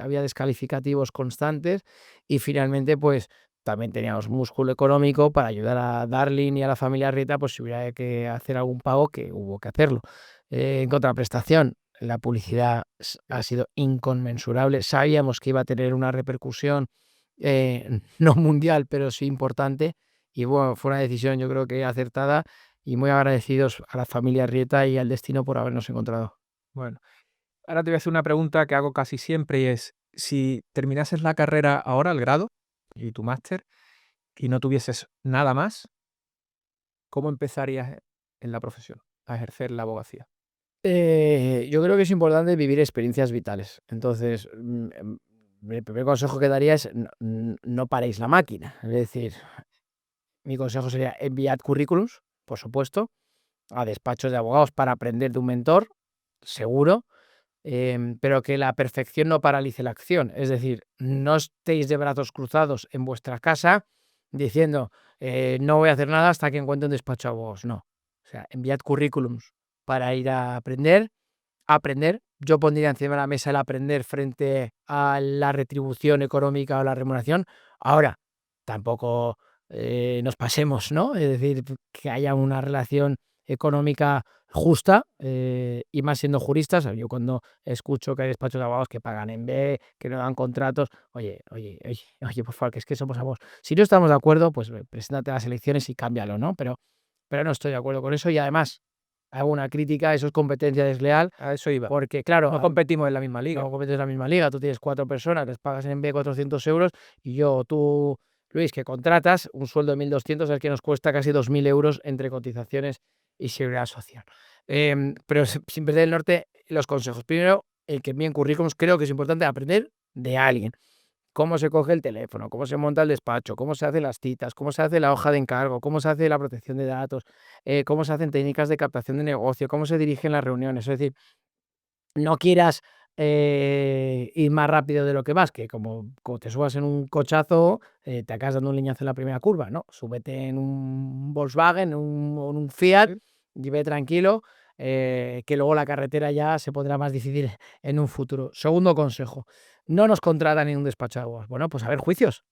había descalificativos constantes, y finalmente, pues también teníamos músculo económico para ayudar a Darling y a la familia Rieta, pues si hubiera que hacer algún pago, que hubo que hacerlo. En contraprestación, la publicidad ha sido inconmensurable, sabíamos que iba a tener una repercusión no mundial, pero sí importante. Y bueno, fue una decisión yo creo que acertada, y muy agradecidos a la familia Rieta y al destino por habernos encontrado. Bueno, ahora te voy a hacer una pregunta que hago casi siempre y es, si terminases la carrera ahora, el grado y tu máster, y no tuvieses nada más, ¿cómo empezarías en la profesión a ejercer la abogacía? Yo creo que es importante vivir experiencias vitales. Entonces, el primer consejo que daría es no paréis la máquina. Es decir, mi consejo sería enviad currículums, por supuesto, a despachos de abogados para aprender de un mentor, seguro. Pero que la perfección no paralice la acción. Es decir, no estéis de brazos cruzados en vuestra casa diciendo no voy a hacer nada hasta que encuentre un despacho de abogados. No. O sea, enviad currículums para ir a aprender. Aprender. Yo pondría encima de la mesa el aprender frente a la retribución económica o la remuneración. Ahora, tampoco nos pasemos, ¿no? Es decir, que haya una relación económica justa, y más siendo juristas. Yo cuando escucho que hay despachos de abogados que pagan en B, que no dan contratos, oye, por favor, que es que somos abogados. Si no estamos de acuerdo, pues preséntate a las elecciones y cámbialo, ¿no? Pero no estoy de acuerdo con eso, y además hago una crítica, eso es competencia desleal, A eso iba. porque claro, No competimos en la misma liga. no competes en la misma liga, tú tienes 4 personas, les pagas en B 400 euros, y tú, Luis, que contratas un sueldo de 1.200, es el que nos cuesta casi 2.000 euros entre cotizaciones y seguridad social. Pero sin perder el norte, los consejos. Primero, el que envíen currículums, creo que es importante aprender de alguien. Cómo se coge el teléfono, cómo se monta el despacho, cómo se hacen las citas, cómo se hace la hoja de encargo, cómo se hace la protección de datos, cómo se hacen técnicas de captación de negocio, cómo se dirigen las reuniones. Es decir, no quieras ir más rápido de lo que vas, que como te subas en un cochazo, te acabas dando un leñazo en la primera curva, ¿no? Súbete en un Volkswagen, o en un Fiat, Sí. y ve tranquilo, que luego la carretera ya se pondrá más difícil en un futuro. Segundo consejo, no nos contratan en un despacho de abogados. Bueno, pues a ver juicios.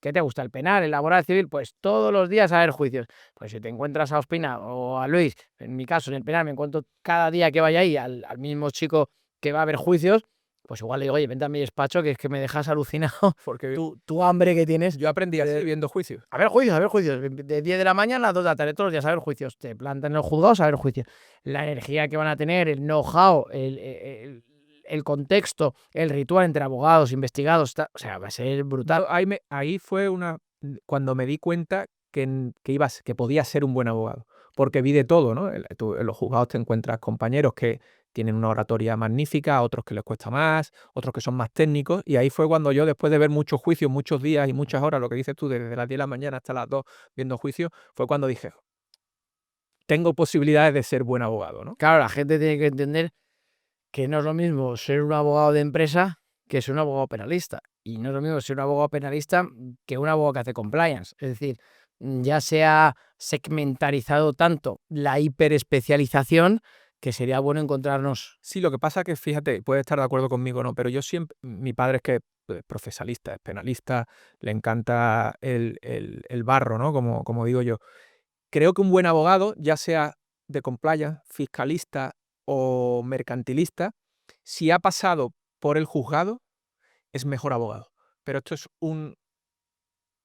¿Qué te gusta? ¿El penal, el laboral, civil? Pues todos los días a ver juicios. Pues si te encuentras a Ospina o a Luis, en mi caso, en el penal, me encuentro cada día que vaya ahí al mismo chico que va a haber juicios, pues igual le digo, oye, vente a mi despacho, que es que me dejas alucinado Porque tu hambre que tienes. yo aprendí así viendo juicios. A ver juicios, a ver juicios. De 10 de la mañana a 2 de la tarde, todos los días a ver juicios. Te plantan en los juzgados a ver juicios. La energía que van a tener, el know-how, el contexto, el ritual entre abogados, investigados, o sea, va a ser brutal. Ahí fue cuando me di cuenta que podía ser un buen abogado, porque vi de todo, ¿no? Tú en los juzgados te encuentras compañeros que tienen una oratoria magnífica, otros que les cuesta más, otros que son más técnicos, y ahí fue cuando yo, después de ver muchos juicios, muchos días y muchas horas, lo que dices tú, desde las 10 de la mañana hasta las 2 viendo juicios, fue cuando dije: "Tengo posibilidades de ser buen abogado", ¿no? Claro, la gente tiene que entender que no es lo mismo ser un abogado de empresa que ser un abogado penalista. Y no es lo mismo ser un abogado penalista que un abogado que hace compliance. Es decir, ya se ha segmentarizado tanto la hiperespecialización, que sería bueno encontrarnos. Sí, lo que pasa que, fíjate, puedes estar de acuerdo conmigo o no, pero yo siempre, mi padre es que es procesalista, es penalista, le encanta el barro, ¿no? Como digo yo. Creo que un buen abogado, ya sea de compliance, fiscalista o mercantilista, si ha pasado por el juzgado, es mejor abogado. Pero esto es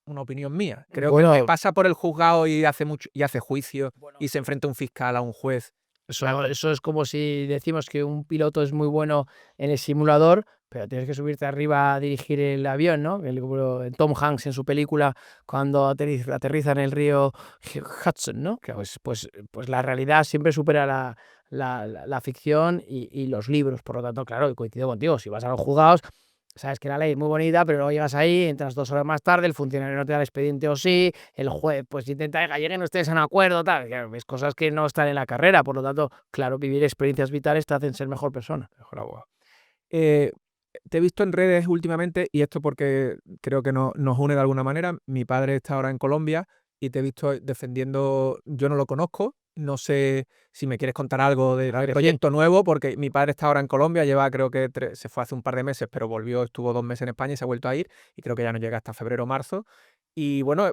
una opinión mía. Creo Bueno, que pasa por el juzgado y hace juicio bueno, y se enfrenta a un fiscal, a un juez. eso es como si decimos que un piloto es muy bueno en el simulador, pero tienes que subirte arriba a dirigir el avión, ¿no? Tom Hanks en su película cuando aterriza en el río Hudson, ¿no? Que pues la realidad siempre supera la ficción y los libros. Por lo tanto, claro, y coincido contigo, si vas a los juzgados, sabes que la ley es muy bonita, pero luego llegas ahí, entras 2 horas más tarde, el funcionario no te da el expediente o sí, el juez pues intenta que lleguen ustedes a un acuerdo, tal, que ves cosas que no están en la carrera. Por lo tanto, claro, vivir experiencias vitales te hacen ser mejor persona. Mejor abogado. Eh, Te he visto en redes últimamente, y esto porque creo que nos une de alguna manera. Mi padre está ahora en Colombia y te he visto defendiendo, yo no lo conozco, no sé si me quieres contar algo del proyecto nuevo, porque mi padre está ahora en Colombia, lleva creo que se fue hace un par de meses, pero volvió, estuvo 2 meses en España y se ha vuelto a ir, y creo que ya no llega hasta febrero o marzo. Y bueno,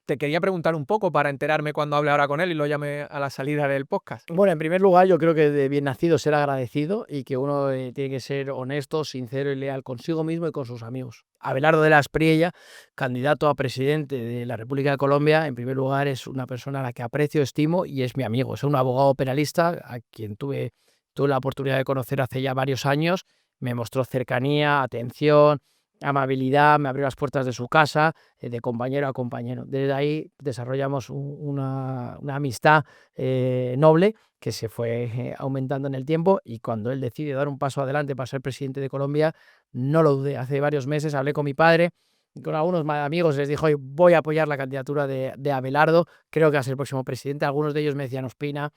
te quería preguntar un poco para enterarme cuando hable ahora con él y lo llame a la salida del podcast. Bueno, en primer lugar, yo creo que de bien nacido ser agradecido y que uno tiene que ser honesto, sincero y leal consigo mismo y con sus amigos. Abelardo de la Espriella, candidato a presidente de la República de Colombia, en primer lugar es una persona a la que aprecio, estimo y es mi amigo. Es un abogado penalista a quien tuve la oportunidad de conocer hace ya varios años. Me mostró cercanía, atención, amabilidad, me abrió las puertas de su casa, de compañero a compañero. Desde ahí desarrollamos una amistad noble que se fue aumentando en el tiempo, y cuando él decide dar un paso adelante para ser presidente de Colombia, no lo dudé. Hace varios meses hablé con mi padre y con algunos amigos, les dije: "Oye, voy a apoyar la candidatura de Abelardo, creo que va a ser el próximo presidente". Algunos de ellos me decían: "Ospina,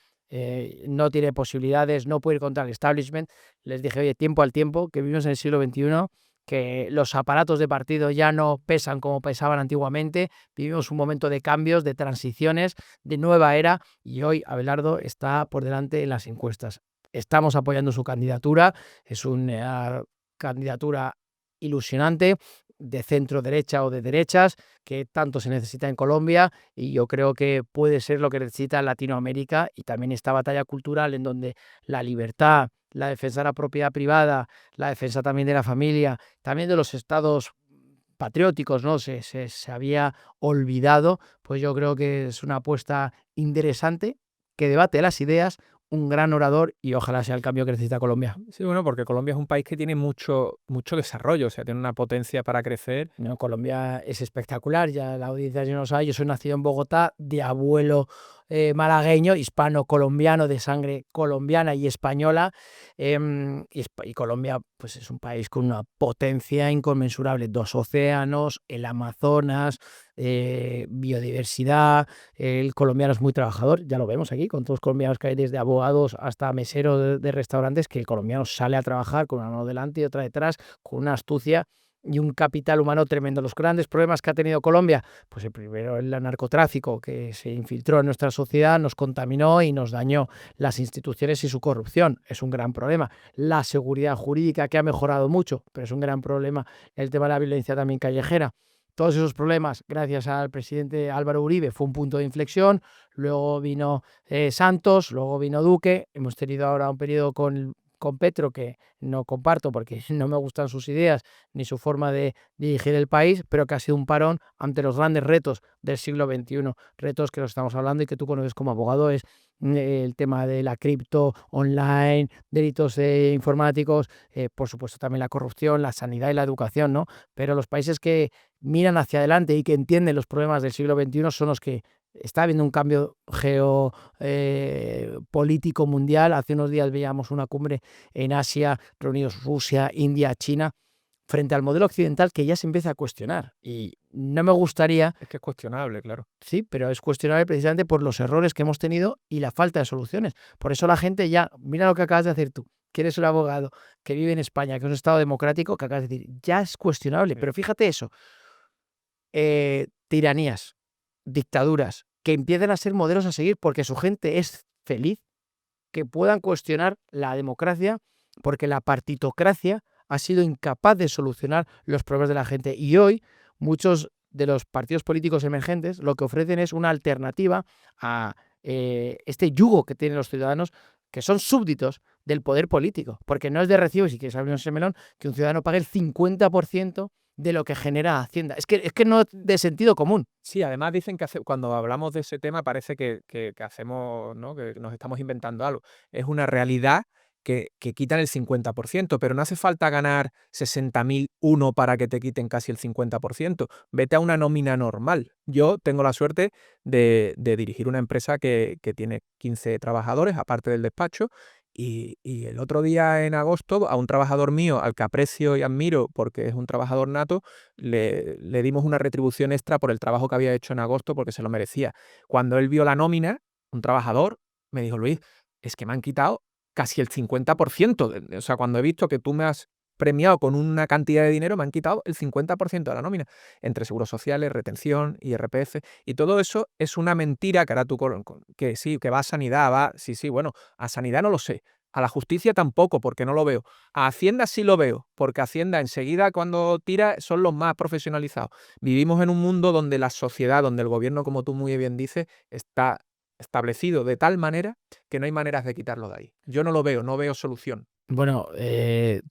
no tiene posibilidades, no puede ir contra el establishment". Les dije: "Oye, tiempo al tiempo, que vivimos en el siglo XXI, que los aparatos de partido ya no pesan como pesaban antiguamente, vivimos un momento de cambios, de transiciones, de nueva era, y hoy Abelardo está por delante en las encuestas. Estamos apoyando su candidatura, es una candidatura ilusionante, de centro derecha o de derechas, que tanto se necesita en Colombia, y yo creo que puede ser lo que necesita Latinoamérica, y también esta batalla cultural en donde la libertad, la defensa de la propiedad privada, la defensa también de la familia, también de los estados patrióticos, ¿no? Se había olvidado. Pues yo creo que es una apuesta interesante, que debate las ideas, un gran orador, y ojalá sea el cambio que necesita Colombia. Sí, bueno, porque Colombia es un país que tiene mucho desarrollo, o sea, tiene una potencia para crecer. No, Colombia es espectacular, ya la audiencia ya no sabe, yo soy nacido en Bogotá, de abuelo malagueño, hispano-colombiano, de sangre colombiana y española, y Colombia pues es un país con una potencia inconmensurable, 2 océanos, el Amazonas, biodiversidad. El colombiano es muy trabajador, ya lo vemos aquí, con todos los colombianos que hay, desde abogados hasta meseros de restaurantes, que el colombiano sale a trabajar con una mano delante y otra detrás, con una astucia y un capital humano tremendo. Los grandes problemas que ha tenido Colombia, pues el primero, el narcotráfico, que se infiltró en nuestra sociedad, nos contaminó y nos dañó. Las instituciones y su corrupción es un gran problema. La seguridad jurídica, que ha mejorado mucho, pero es un gran problema. El tema de la violencia también callejera. Todos esos problemas, gracias al presidente Álvaro Uribe, fue un punto de inflexión. Luego vino Santos, luego vino Duque. Hemos tenido ahora un periodo con Petro, que no comparto porque no me gustan sus ideas ni su forma de dirigir el país, pero que ha sido un parón ante los grandes retos del siglo XXI, retos que nos estamos hablando y que tú conoces como abogado, es el tema de la cripto online, delitos informáticos, por supuesto también la corrupción, la sanidad y la educación, ¿no? Pero los países que miran hacia adelante y que entienden los problemas del siglo XXI son los que está habiendo un cambio geopolítico mundial. Hace unos días veíamos una cumbre en Asia, reunidos Rusia, India, China, frente al modelo occidental, que ya se empieza a cuestionar. Y no me gustaría, Es que es cuestionable, claro. sí, pero es cuestionable precisamente por los errores que hemos tenido y la falta de soluciones. Por eso la gente ya, mira lo que acabas de hacer tú, que eres un abogado que vive en España, que es un estado democrático, que acabas de decir, ya es cuestionable. Sí. Pero fíjate eso, tiranías, dictaduras, que empiecen a ser modelos a seguir porque su gente es feliz, que puedan cuestionar la democracia, porque la partitocracia ha sido incapaz de solucionar los problemas de la gente. Y hoy muchos de los partidos políticos emergentes lo que ofrecen es una alternativa a este yugo que tienen los ciudadanos, que son súbditos del poder político, porque no es de recibo, si quieres abrir ese melón, que un ciudadano pague el 50% de lo que genera Hacienda. Es que no es de sentido común. Sí, además dicen que cuando hablamos de ese tema parece que hacemos, ¿no? Que nos estamos inventando algo. Es una realidad que quitan el 50%, pero no hace falta ganar 60.001 para que te quiten casi el 50%. Vete a una nómina normal. Yo tengo la suerte de dirigir una empresa que tiene 15 trabajadores, aparte del despacho, y el otro día en agosto a un trabajador mío, al que aprecio y admiro porque es un trabajador nato, le dimos una retribución extra por el trabajo que había hecho en agosto porque se lo merecía. Cuando él vio la nómina, un trabajador me dijo: Luis, es que me han quitado casi el 50%. O sea, cuando he visto que tú me has premiado con una cantidad de dinero, me han quitado el 50% de la nómina, entre seguros sociales, retención, IRPF, y todo eso es una mentira que ahora tú, que sí, que va a sanidad, sí, bueno, a sanidad no lo sé, a la justicia tampoco, porque no lo veo. A Hacienda sí lo veo, porque Hacienda enseguida cuando tira son los más profesionalizados. Vivimos en un mundo donde la sociedad, donde el gobierno, como tú muy bien dices, está establecido de tal manera que no hay maneras de quitarlo de ahí. Yo no lo veo, no veo solución. Bueno,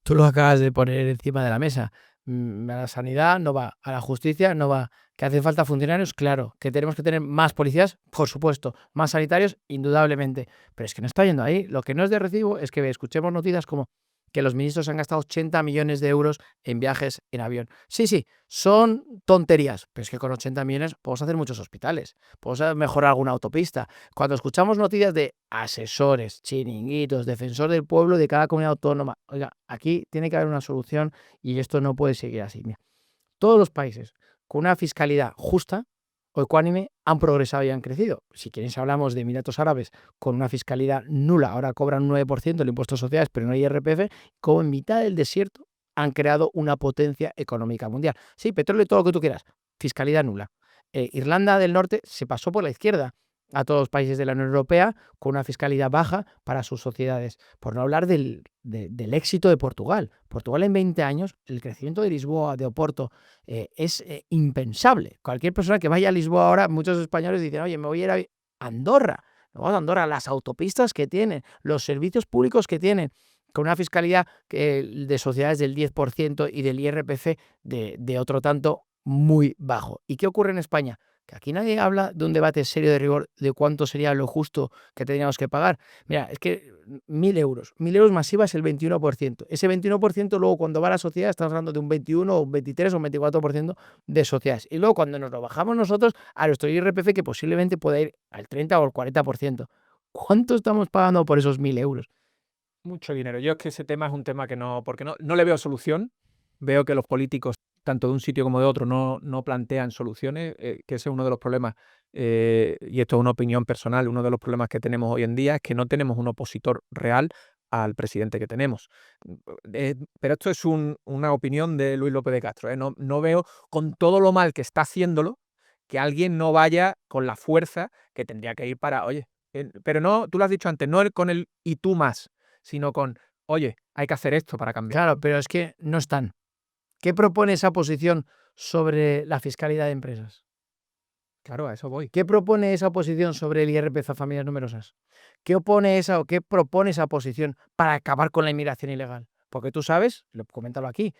tú lo acabas de poner encima de la mesa. A la sanidad no va, a la justicia no va. ¿Que hacen falta funcionarios? Claro. ¿Que tenemos que tener más policías? Por supuesto. ¿Más sanitarios? Indudablemente. Pero es que no está yendo ahí. Lo que no es de recibo es que escuchemos noticias como que los ministros han gastado 80 millones de euros en viajes en avión. Sí, son tonterías, pero es que con 80 millones podemos hacer muchos hospitales, podemos mejorar alguna autopista. Cuando escuchamos noticias de asesores, chiringuitos, defensor del pueblo de cada comunidad autónoma, oiga, aquí tiene que haber una solución y esto no puede seguir así. Mira, todos los países con una fiscalidad justa o ecuánime han progresado y han crecido. Si queréis hablamos de Emiratos Árabes con una fiscalidad nula, ahora cobran un 9% el impuesto de sociedades, pero no hay IRPF, como en mitad del desierto han creado una potencia económica mundial. Sí, petróleo y todo lo que tú quieras, fiscalidad nula. Irlanda del Norte se pasó por la izquierda a todos los países de la Unión Europea con una fiscalidad baja para sus sociedades. Por no hablar del éxito de Portugal. Portugal en 20 años, el crecimiento de Lisboa, de Oporto, es impensable. Cualquier persona que vaya a Lisboa ahora, muchos españoles dicen, oye, me voy a ir a Andorra. Vamos a Andorra, las autopistas que tienen, los servicios públicos que tienen, con una fiscalidad de sociedades del 10% y del IRPF de otro tanto muy bajo. ¿Y qué ocurre en España? Que aquí nadie habla de un debate serio de rigor de cuánto sería lo justo que tendríamos que pagar. Mira, es que 1.000 euros masiva es el 21%. Ese 21% luego cuando va a la sociedad estamos hablando de un 21 o un 23 o un 24% de sociedades. Y luego cuando nos lo bajamos nosotros a nuestro IRPF que posiblemente pueda ir al 30 o al 40%. ¿Cuánto estamos pagando por esos 1.000 euros? Mucho dinero. Yo es que ese tema es un tema que porque no le veo solución. Veo que los políticos, tanto de un sitio como de otro, no plantean soluciones, que ese es uno de los problemas, y esto es una opinión personal, uno de los problemas que tenemos hoy en día es que no tenemos un opositor real al presidente que tenemos. Pero esto es una opinión de Luis López de Castro, ¿eh? No veo, con todo lo mal que está haciéndolo, que alguien no vaya con la fuerza que tendría que ir para, oye, pero no, tú lo has dicho antes, no con el y tú más, sino con, oye, hay que hacer esto para cambiar. Claro, pero es que no están. ¿Qué propone esa posición sobre la fiscalidad de empresas? Claro, a eso voy. ¿Qué propone esa posición sobre el IRPF a familias numerosas? ¿Qué propone esa posición para acabar con la inmigración ilegal? Porque tú sabes, lo coméntalo aquí,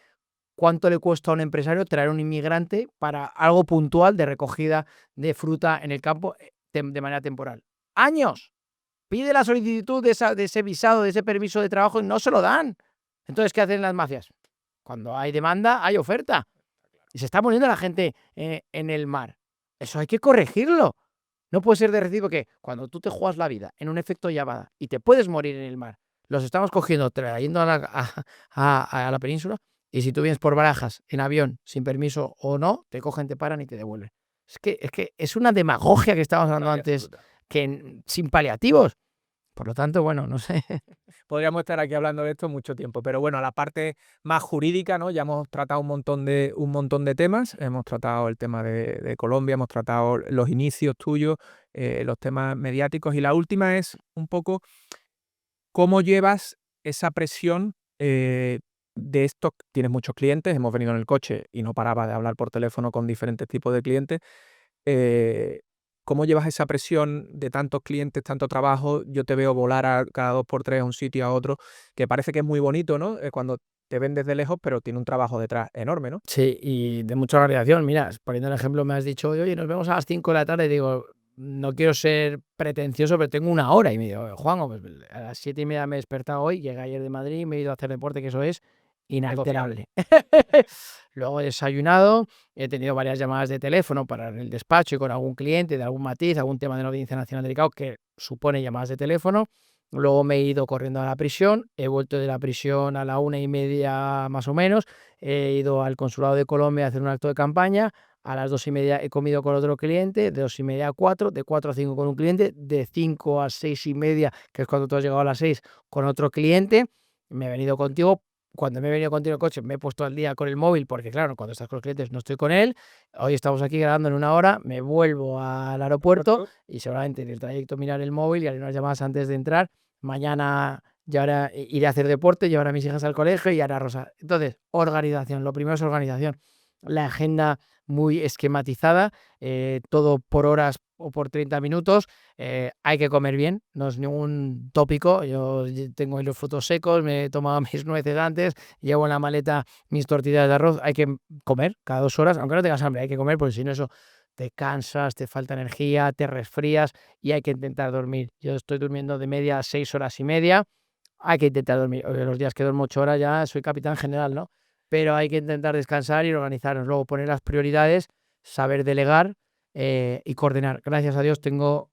cuánto le cuesta a un empresario traer un inmigrante para algo puntual de recogida de fruta en el campo de manera temporal. ¡Años! Pide la solicitud de ese visado, de ese permiso de trabajo y no se lo dan. Entonces, ¿qué hacen las mafias? Cuando hay demanda, hay oferta. Y se está muriendo la gente en el mar. Eso hay que corregirlo. No puede ser de recibo que cuando tú te juegas la vida en un efecto llamada y te puedes morir en el mar, los estamos cogiendo, trayendo a la península, y si tú vienes por Barajas en avión, sin permiso o no, te cogen, te paran y te devuelven. Es que es una demagogia que estábamos hablando antes, que sin paliativos. Por lo tanto, bueno, no sé. Podríamos estar aquí hablando de esto mucho tiempo, pero bueno, la parte más jurídica, ¿no? Ya hemos tratado un montón de temas. Hemos tratado el tema de Colombia, hemos tratado los inicios tuyos, los temas mediáticos, y la última es un poco cómo llevas esa presión de estos. Tienes muchos clientes, hemos venido en el coche y no paraba de hablar por teléfono con diferentes tipos de clientes. ¿Cómo llevas esa presión de tantos clientes, tanto trabajo? Yo te veo volar cada 2 por 3 a un sitio a otro, que parece que es muy bonito, ¿no? Cuando te ven desde lejos, pero tiene un trabajo detrás enorme, ¿no? Sí, y de mucha organización. Mira, poniendo el ejemplo, me has dicho: "Oye, nos vemos a las 5 de la tarde". Digo, no quiero ser pretencioso, pero tengo una hora. Y me digo: "Juanjo, pues a las 7:30 me he despertado hoy, llegué ayer de Madrid, me he ido a hacer deporte", que eso es Negociable. inalterable. Luego he desayunado, he tenido varias llamadas de teléfono para el despacho y con algún cliente de algún matiz, algún tema de una audiencia nacional delicado que supone llamadas de teléfono. Luego me he ido corriendo a la prisión, he vuelto de la prisión a la 1:30 más o menos, he ido al consulado de Colombia a hacer un acto de campaña, a las 2:30 he comido con otro cliente, de 2:30 a 4, de 4 a 5 con un cliente, de 5 a 6:30, que es cuando tú has llegado a las 6, con otro cliente. Me he venido contigo. Cuando me he venido contigo en el coche, me he puesto al día con el móvil, porque claro, cuando estás con los clientes no estoy con él. Hoy estamos aquí grabando en una hora, me vuelvo al aeropuerto Correcto. y seguramente en el trayecto mirar el móvil y haré unas llamadas antes de entrar. Mañana ya ahora iré a hacer deporte, llevar a mis hijas al colegio y hará Rosa. Entonces, organización. Lo primero es organización. La agenda muy esquematizada, todo por horas o por 30 minutos. Hay que comer bien, no es ningún tópico. Yo tengo ahí los frutos secos, me he tomado mis nueces antes, llevo en la maleta mis tortillas de arroz. Hay que comer cada 2 horas, aunque no tengas hambre, hay que comer, porque si no eso te cansas, te falta energía, te resfrías y hay que intentar dormir. Yo estoy durmiendo de media 6 horas y media. Hay que intentar dormir. Los días que duermo 8 horas ya soy capitán general, ¿no? Pero hay que intentar descansar y organizarnos. Luego poner las prioridades, saber delegar y coordinar. Gracias a Dios tengo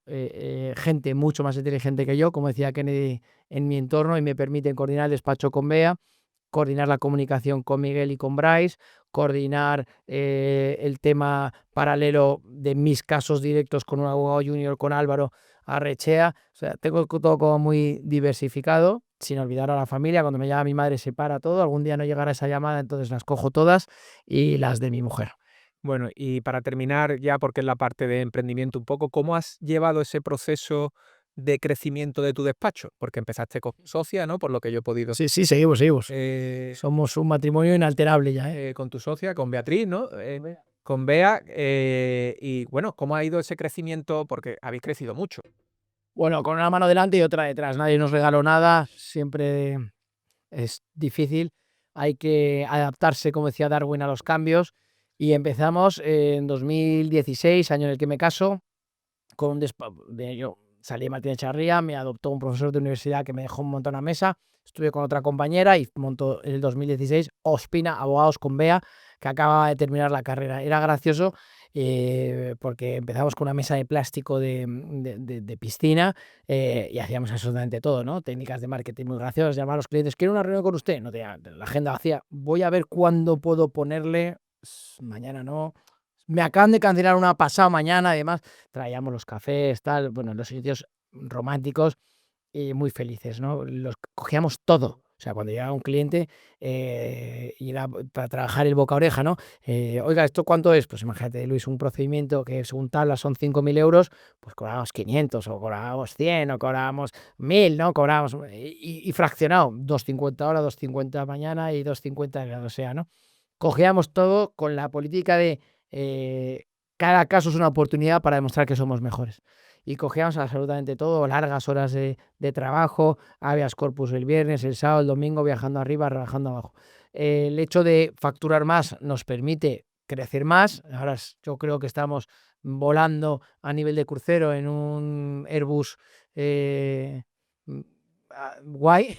gente mucho más inteligente que yo, como decía Kennedy, en mi entorno y me permiten coordinar el despacho con Bea, coordinar la comunicación con Miguel y con Bryce, coordinar el tema paralelo de mis casos directos con un abogado junior, con Álvaro Arrechea. O sea, tengo todo como muy diversificado, sin olvidar a la familia. Cuando me llama mi madre se para todo. Algún día no llegará esa llamada, entonces las cojo todas y las de mi mujer. Bueno, y para terminar ya, porque es la parte de emprendimiento un poco, ¿cómo has llevado ese proceso de crecimiento de tu despacho? Porque empezaste con socia, ¿no? Por lo que yo he podido Sí, sí, seguimos. eh, Somos un matrimonio inalterable ya, ¿eh? con tu socia, con Beatriz, ¿no? Con Bea. Y bueno, ¿cómo ha ido ese crecimiento? Porque habéis crecido mucho. Bueno, con una mano delante y otra detrás. Nadie nos regaló nada. Siempre es difícil. Hay que adaptarse, como decía Darwin, a los cambios. Y empezamos en 2016, año en el que me caso, con un yo salí de Martínez Charría, me adoptó un profesor de universidad que me dejó montar una mesa. Estuve con otra compañera y montó en el 2016 Ospina, Abogados con Bea, que acababa de terminar la carrera. Era gracioso porque empezamos con una mesa de plástico de piscina y hacíamos absolutamente todo, ¿no? Técnicas de marketing muy graciosas, llamar a los clientes, ¿quiero una reunión con usted? No tenía la agenda vacía. Voy a ver cuándo puedo ponerle, mañana no. Me acaban de cancelar una pasado mañana, además. Traíamos los cafés, tal, bueno, los sitios románticos y muy felices, ¿no? Los cogíamos todo. O sea, cuando llegaba un cliente y era para trabajar el boca a oreja, ¿no? Oiga, ¿esto cuánto es? Pues imagínate, Luis, un procedimiento que según tabla son 5.000 euros, pues cobrábamos 500 o cobrábamos 100 o cobrábamos 1.000, ¿no? Cobrábamos y fraccionado, 2,50 ahora, 2,50 mañana y 2,50 o sea, ¿no? Cogíamos todo con la política de cada caso es una oportunidad para demostrar que somos mejores. Y cogíamos absolutamente todo, largas horas de trabajo, habeas corpus el viernes, el sábado, el domingo, viajando arriba, trabajando abajo. El hecho de facturar más nos permite crecer más. Ahora yo creo que estamos volando a nivel de crucero en un Airbus mm, guay.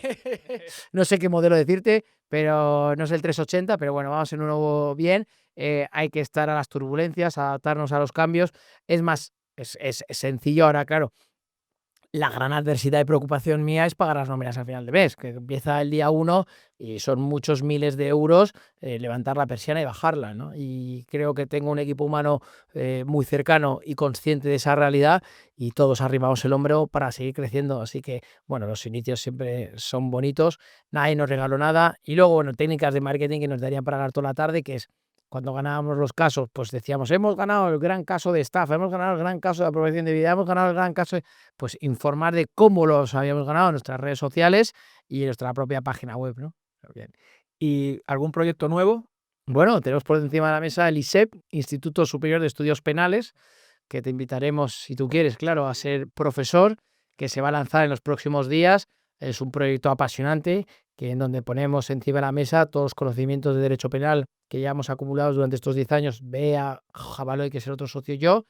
No sé qué modelo decirte, pero no es el 380, pero bueno, vamos en uno bien. Hay que estar a las turbulencias, adaptarnos a los cambios. Es más, es sencillo ahora, claro. La gran adversidad y preocupación mía es pagar las nóminas al final de mes, que empieza el día 1 y son muchos miles de euros levantar la persiana y bajarla, ¿no? Y creo que tengo un equipo humano muy cercano y consciente de esa realidad y todos arrimamos el hombro para seguir creciendo. Así que, bueno, los inicios siempre son bonitos, nadie nos regaló nada y luego, bueno, técnicas de marketing que nos darían para ganar toda la tarde, que es cuando ganábamos los casos, pues decíamos, hemos ganado el gran caso de estafa, hemos ganado el gran caso de apropiación de vida, hemos ganado el gran caso de... Pues informar de cómo los habíamos ganado en nuestras redes sociales y en nuestra propia página web, ¿no? Bien. ¿Y algún proyecto nuevo? Bueno, tenemos por encima de la mesa el ISEP, Instituto Superior de Estudios Penales, que te invitaremos, si tú quieres, claro, a ser profesor, que se va a lanzar en los próximos días. Es un proyecto apasionante en donde ponemos encima de la mesa todos los conocimientos de derecho penal que ya hemos acumulado durante estos 10 años, Bea, Jabaloy, que es el otro socio, y yo,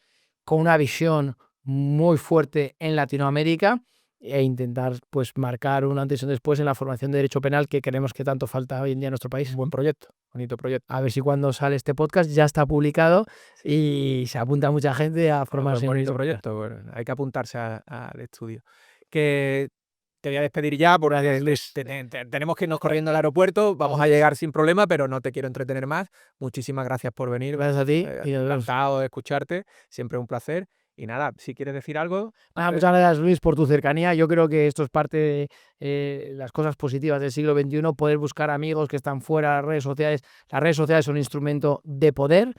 con una visión muy fuerte en Latinoamérica e intentar pues marcar un antes y un después en la formación de derecho penal que creemos que tanto falta hoy en día en nuestro país. Un buen proyecto, bonito proyecto. A ver si cuando sale este podcast ya está publicado y se apunta mucha gente a formarse en Bonito derecho penal. proyecto, bueno, hay que apuntarse al estudio. Que te voy a despedir ya porque Gracias, Luis. tenemos que irnos corriendo al aeropuerto, vamos a llegar sin problema, pero no te quiero entretener más. Muchísimas gracias por venir, Gracias a ti y nos vemos. encantado de escucharte, siempre un placer. Y nada, si quieres decir algo, Muchas gracias, Luis, por tu cercanía. Yo creo que esto es parte de las cosas positivas del siglo XXI, poder buscar amigos que están fuera de las redes sociales. Las redes sociales son un instrumento de poder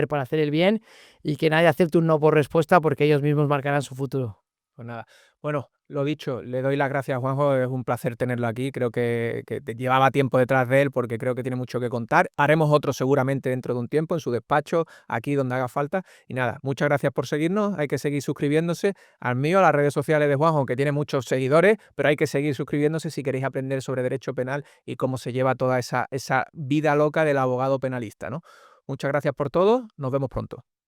para hacer el bien, y que nadie acepte un no por respuesta, porque ellos mismos marcarán su futuro. pues nada. Bueno, lo dicho, le doy las gracias a Juanjo, es un placer tenerlo aquí. Creo que te llevaba tiempo detrás de él porque creo que tiene mucho que contar. Haremos otro seguramente dentro de un tiempo en su despacho, aquí donde haga falta. Y nada, muchas gracias por seguirnos. Hay que seguir suscribiéndose al mío, a las redes sociales de Juanjo, que tiene muchos seguidores, pero hay que seguir suscribiéndose si queréis aprender sobre derecho penal y cómo se lleva toda esa vida loca del abogado penalista, ¿no? Muchas gracias por todo. Nos vemos pronto.